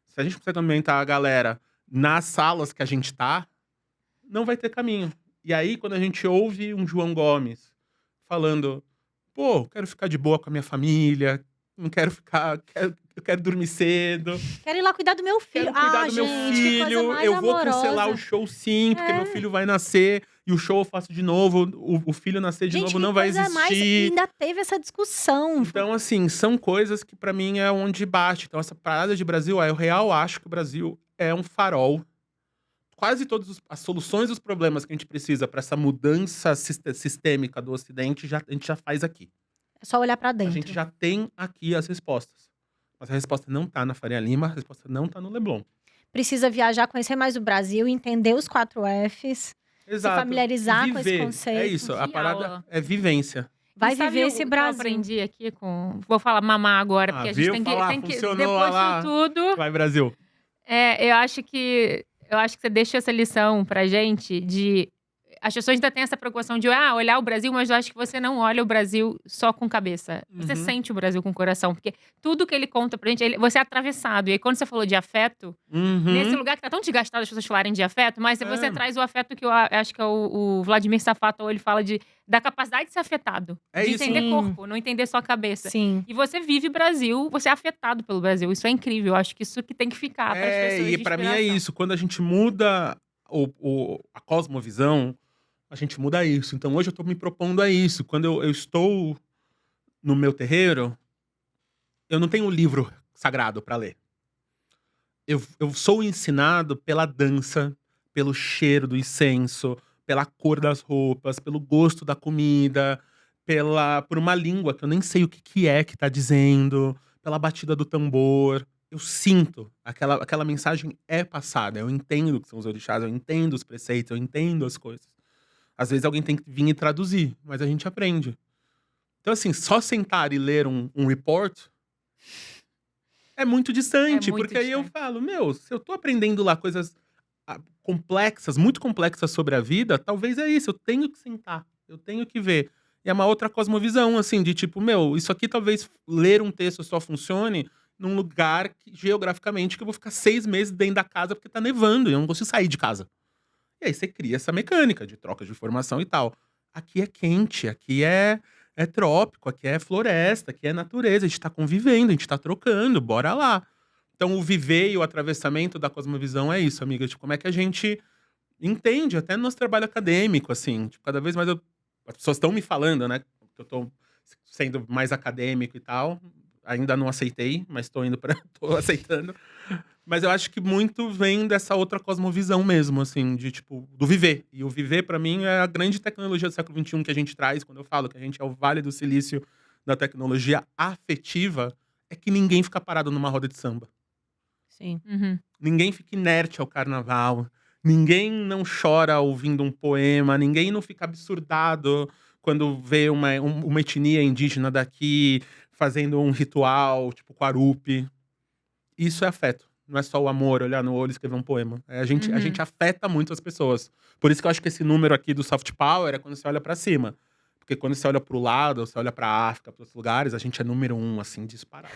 Speaker 3: se a gente consegue alimentar a galera nas salas que a gente tá, não vai ter caminho. E aí, quando a gente ouve um João Gomes falando, pô, quero ficar de boa com a minha família, não quero ficar... Eu quero dormir cedo.
Speaker 2: Quero ir lá cuidar do meu filho.
Speaker 3: Quero cuidar do meu filho. Eu vou cancelar o show sim, porque meu filho vai nascer e o show eu faço de novo. O filho nascer de novo não vai existir.
Speaker 2: Ainda teve essa discussão.
Speaker 3: Então, assim, são coisas que pra mim é onde bate. Então, essa parada de Brasil, eu real acho que o Brasil é um farol. Quase todas as soluções dos problemas que a gente precisa pra essa mudança sistêmica do Ocidente, a gente já faz aqui.
Speaker 2: É só olhar pra dentro.
Speaker 3: A gente já tem aqui as respostas. Mas a resposta não tá na Faria Lima, a resposta não tá no Leblon.
Speaker 2: Precisa viajar, conhecer mais o Brasil, entender os 4 Fs.
Speaker 3: Exato.
Speaker 2: Se familiarizar
Speaker 3: Viver.
Speaker 2: com esse conceito.
Speaker 3: É isso, a parada é vivência.
Speaker 2: Vai
Speaker 1: Sabe
Speaker 2: viver esse
Speaker 1: o que
Speaker 2: Brasil.
Speaker 1: eu aprendi aqui com... Vou falar mamar agora, porque a gente
Speaker 3: viu?
Speaker 1: tem que...
Speaker 3: Falar,
Speaker 1: tem que
Speaker 3: funcionou
Speaker 1: depois
Speaker 3: lá.
Speaker 1: de tudo...
Speaker 3: Vai, Brasil.
Speaker 1: Eu acho que você deixa essa lição pra gente de... As pessoas ainda têm essa preocupação de olhar o Brasil, mas eu acho que você não olha o Brasil só com cabeça. Você sente o Brasil com o coração, porque tudo que ele conta pra gente, você é atravessado. E aí, quando você falou de afeto, nesse lugar que tá tão desgastado as pessoas falarem de afeto, mas você traz o afeto que eu acho que é o Vladimir Safatov, ele fala da capacidade de ser afetado. De
Speaker 3: isso.
Speaker 1: entender
Speaker 2: Sim.
Speaker 1: corpo, não entender só a cabeça.
Speaker 2: Sim.
Speaker 1: E você vive Brasil, você é afetado pelo Brasil. Isso é incrível. Eu acho que isso que tem que ficar pras pessoas
Speaker 3: E
Speaker 1: de
Speaker 3: pra mim é
Speaker 1: inspiração.
Speaker 3: isso. Quando a gente muda a cosmovisão, a gente muda isso. Então hoje eu tô me propondo a isso. Quando eu estou no meu terreiro, eu não tenho um livro sagrado pra ler. Eu sou ensinado pela dança, pelo cheiro do incenso, pela cor das roupas, pelo gosto da comida, por uma língua que eu nem sei o que é que tá dizendo, pela batida do tambor. Eu sinto, aquela mensagem é passada. Eu entendo o que são os orixás, eu entendo os preceitos, eu entendo as coisas. Às vezes alguém tem que vir e traduzir, mas a gente aprende. Então, assim, só sentar e ler um report é muito distante. Porque aí eu falo, se eu tô aprendendo lá coisas complexas, muito complexas sobre a vida, talvez é isso, eu tenho que sentar, eu tenho que ver. E é uma outra cosmovisão, assim, de tipo, isso aqui talvez ler um texto só funcione num lugar geograficamente que eu vou ficar 6 meses dentro da casa porque tá nevando e eu não consigo sair de casa. E aí você cria essa mecânica de troca de informação e tal. Aqui é quente, aqui é trópico, aqui é floresta, aqui é natureza. A gente tá convivendo, a gente tá trocando, bora lá. Então o viver e o atravessamento da cosmovisão é isso, amiga. Tipo, como é que a gente entende, até no nosso trabalho acadêmico, assim. Tipo, cada vez mais as pessoas estão me falando, né? Que eu tô sendo mais acadêmico e tal. Ainda não aceitei, mas tô aceitando. Mas eu acho que muito vem dessa outra cosmovisão mesmo, assim, de tipo, do viver. E o viver, pra mim, é a grande tecnologia do século XXI que a gente traz. Quando eu falo que a gente é o Vale do Silício da tecnologia afetiva, é que ninguém fica parado numa roda de samba.
Speaker 2: Sim.
Speaker 1: Uhum.
Speaker 3: Ninguém fica inerte ao carnaval. Ninguém não chora ouvindo um poema, ninguém não fica absurdado quando vê uma etnia indígena daqui fazendo um ritual, tipo Quarupi. Isso é afeto. Não é só o amor, olhar no olho e escrever um poema. A gente afeta muito as pessoas. Por isso que eu acho que esse número aqui do soft power é quando você olha pra cima. Porque quando você olha pro lado, você olha pra África, pra outros lugares, a gente é número 1, assim, disparado.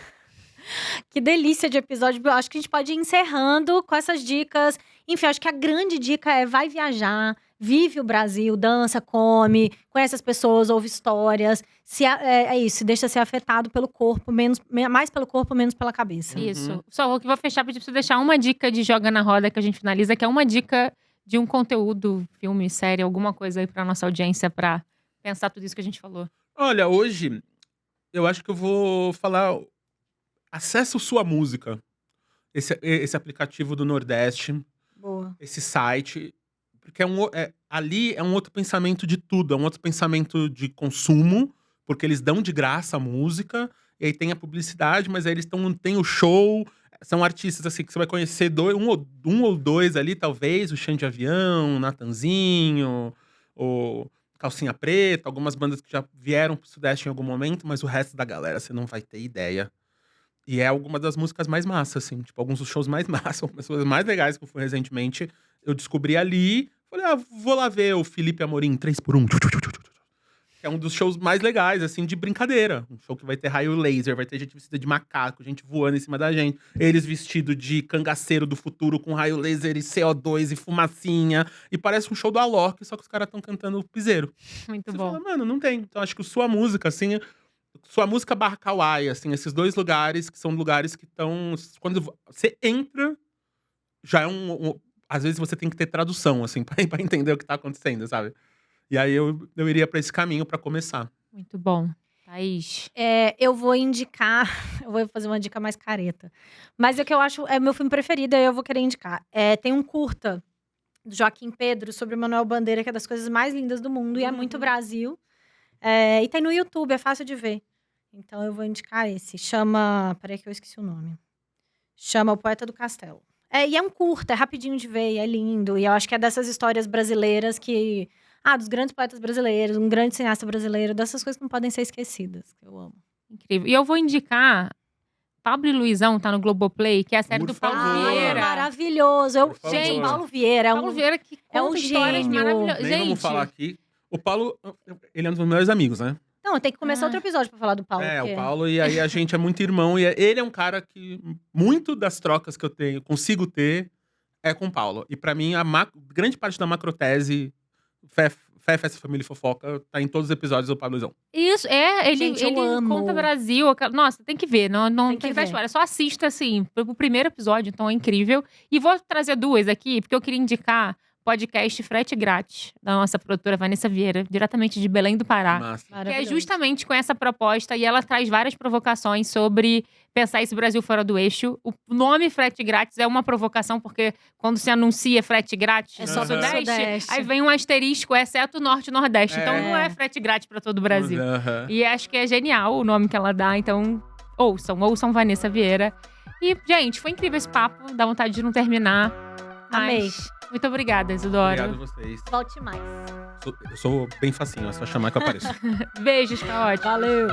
Speaker 2: Que delícia de episódio. Eu acho que a gente pode ir encerrando com essas dicas. Enfim, acho que a grande dica é vai viajar, vive o Brasil, dança, come, conhece as pessoas, ouve histórias. É isso, deixa ser afetado pelo corpo, mais pelo corpo, menos pela cabeça.
Speaker 1: Isso. Só vou fechar, pedir pra você deixar uma dica de Joga na Roda que a gente finaliza, que é uma dica de um conteúdo, filme, série, alguma coisa aí pra nossa audiência pra pensar tudo isso que a gente falou.
Speaker 3: Olha, hoje eu acho que eu vou falar. Acesse o Sua Música. Esse aplicativo do Nordeste.
Speaker 2: Boa.
Speaker 3: Esse site. Porque ali é um outro pensamento de tudo. É um outro pensamento de consumo. Porque eles dão de graça a música. E aí tem a publicidade, mas aí eles tem o show. São artistas assim que você vai conhecer um ou dois ali, talvez. O Xande Avião, o Natanzinho, o Calcinha Preta. Algumas bandas que já vieram pro Sudeste em algum momento. Mas o resto da galera você não vai ter ideia. E é alguma das músicas mais massas, assim. Tipo, alguns dos shows mais massas, algumas coisas mais legais que eu fui recentemente. Eu descobri ali. Falei, vou lá ver o Felipe Amorim 3x1. Que é um dos shows mais legais, assim, de brincadeira. Um show que vai ter raio laser, vai ter gente vestida de macaco, gente voando em cima da gente. Eles vestidos de cangaceiro do futuro com raio laser e CO2 e fumacinha. E parece um show do Alok, só que os caras estão cantando piseiro.
Speaker 1: Muito
Speaker 3: Você
Speaker 1: bom.
Speaker 3: fala, mano, não tem. Então acho que Sua Música, assim... Sua Música barra Kawaii, assim, esses dois lugares que são lugares que estão... Quando você entra, já é às vezes você tem que ter tradução, assim, pra entender o que tá acontecendo, sabe? E aí eu iria pra esse caminho pra começar.
Speaker 1: Muito bom. Thaís.
Speaker 2: Eu vou indicar... Eu vou fazer uma dica mais careta. Mas é que eu acho... É meu filme preferido, aí eu vou querer indicar. Tem um curta do Joaquim Pedro sobre Manuel Bandeira, que é das coisas mais lindas do mundo. E é muito Brasil. E tem no YouTube, é fácil de ver. Então eu vou indicar esse. Chama... Peraí que eu esqueci o nome. Chama O Poeta do Castelo. E é um curta, é rapidinho de ver, é lindo. E eu acho que é dessas histórias brasileiras que... dos grandes poetas brasileiros, um grande cineasta brasileiro. Dessas coisas que não podem ser esquecidas, que eu amo.
Speaker 1: Incrível. E eu vou indicar... Pablo e Luizão tá no Globoplay, que é a série
Speaker 3: Por
Speaker 1: do Paulo
Speaker 3: favor.
Speaker 1: Vieira.
Speaker 2: É maravilhoso.
Speaker 1: Gente,
Speaker 2: Paulo Vieira
Speaker 1: Paulo Vieira que conta
Speaker 2: um
Speaker 1: histórias
Speaker 2: gênio.
Speaker 1: maravilhosas.
Speaker 3: Nem
Speaker 1: Gente,
Speaker 3: vamos falar aqui. O Paulo, ele é um dos meus melhores amigos, né?
Speaker 2: Não, tem que começar outro episódio pra falar do Paulo.
Speaker 3: O
Speaker 2: porque...
Speaker 3: Paulo, e aí a gente é muito irmão. E ele é um cara que, muito das trocas que eu consigo ter, é com o Paulo. E pra mim, grande parte da macrotese, Fé, Festa, Família e Fofoca, tá em todos os episódios do Pablozão.
Speaker 1: Isso, ele
Speaker 2: Gente, eu
Speaker 1: ele
Speaker 2: amo.
Speaker 1: conta Brasil. Nossa, tem que ver. Não
Speaker 2: Tem que
Speaker 1: tem que
Speaker 2: ver.
Speaker 1: ver história. Só assista, assim, o primeiro episódio, então é incrível. E vou trazer duas aqui, porque eu queria indicar podcast Frete Grátis, da nossa produtora Vanessa Vieira, diretamente de Belém do Pará.
Speaker 3: Massa.
Speaker 1: Que é
Speaker 2: Maravilhoso.
Speaker 1: justamente com essa proposta, e ela traz várias provocações sobre pensar esse Brasil fora do eixo. O nome frete grátis é uma provocação, porque quando se anuncia frete grátis
Speaker 2: É
Speaker 1: no
Speaker 2: só do Sudeste.
Speaker 1: aí vem um asterisco, exceto o Norte e Nordeste. Então não é frete grátis para todo o Brasil.
Speaker 3: Aham.
Speaker 1: E acho que é genial o nome que ela dá, então ouçam Vanessa Vieira. E, gente, foi incrível esse papo, dá vontade de não terminar.
Speaker 2: Amei.
Speaker 1: Mas muito obrigada, Isidora.
Speaker 3: Obrigado a vocês.
Speaker 2: Volte mais.
Speaker 3: Eu sou bem facinho, é só chamar que eu apareço.
Speaker 1: Beijos, tá ótimo.
Speaker 2: Valeu.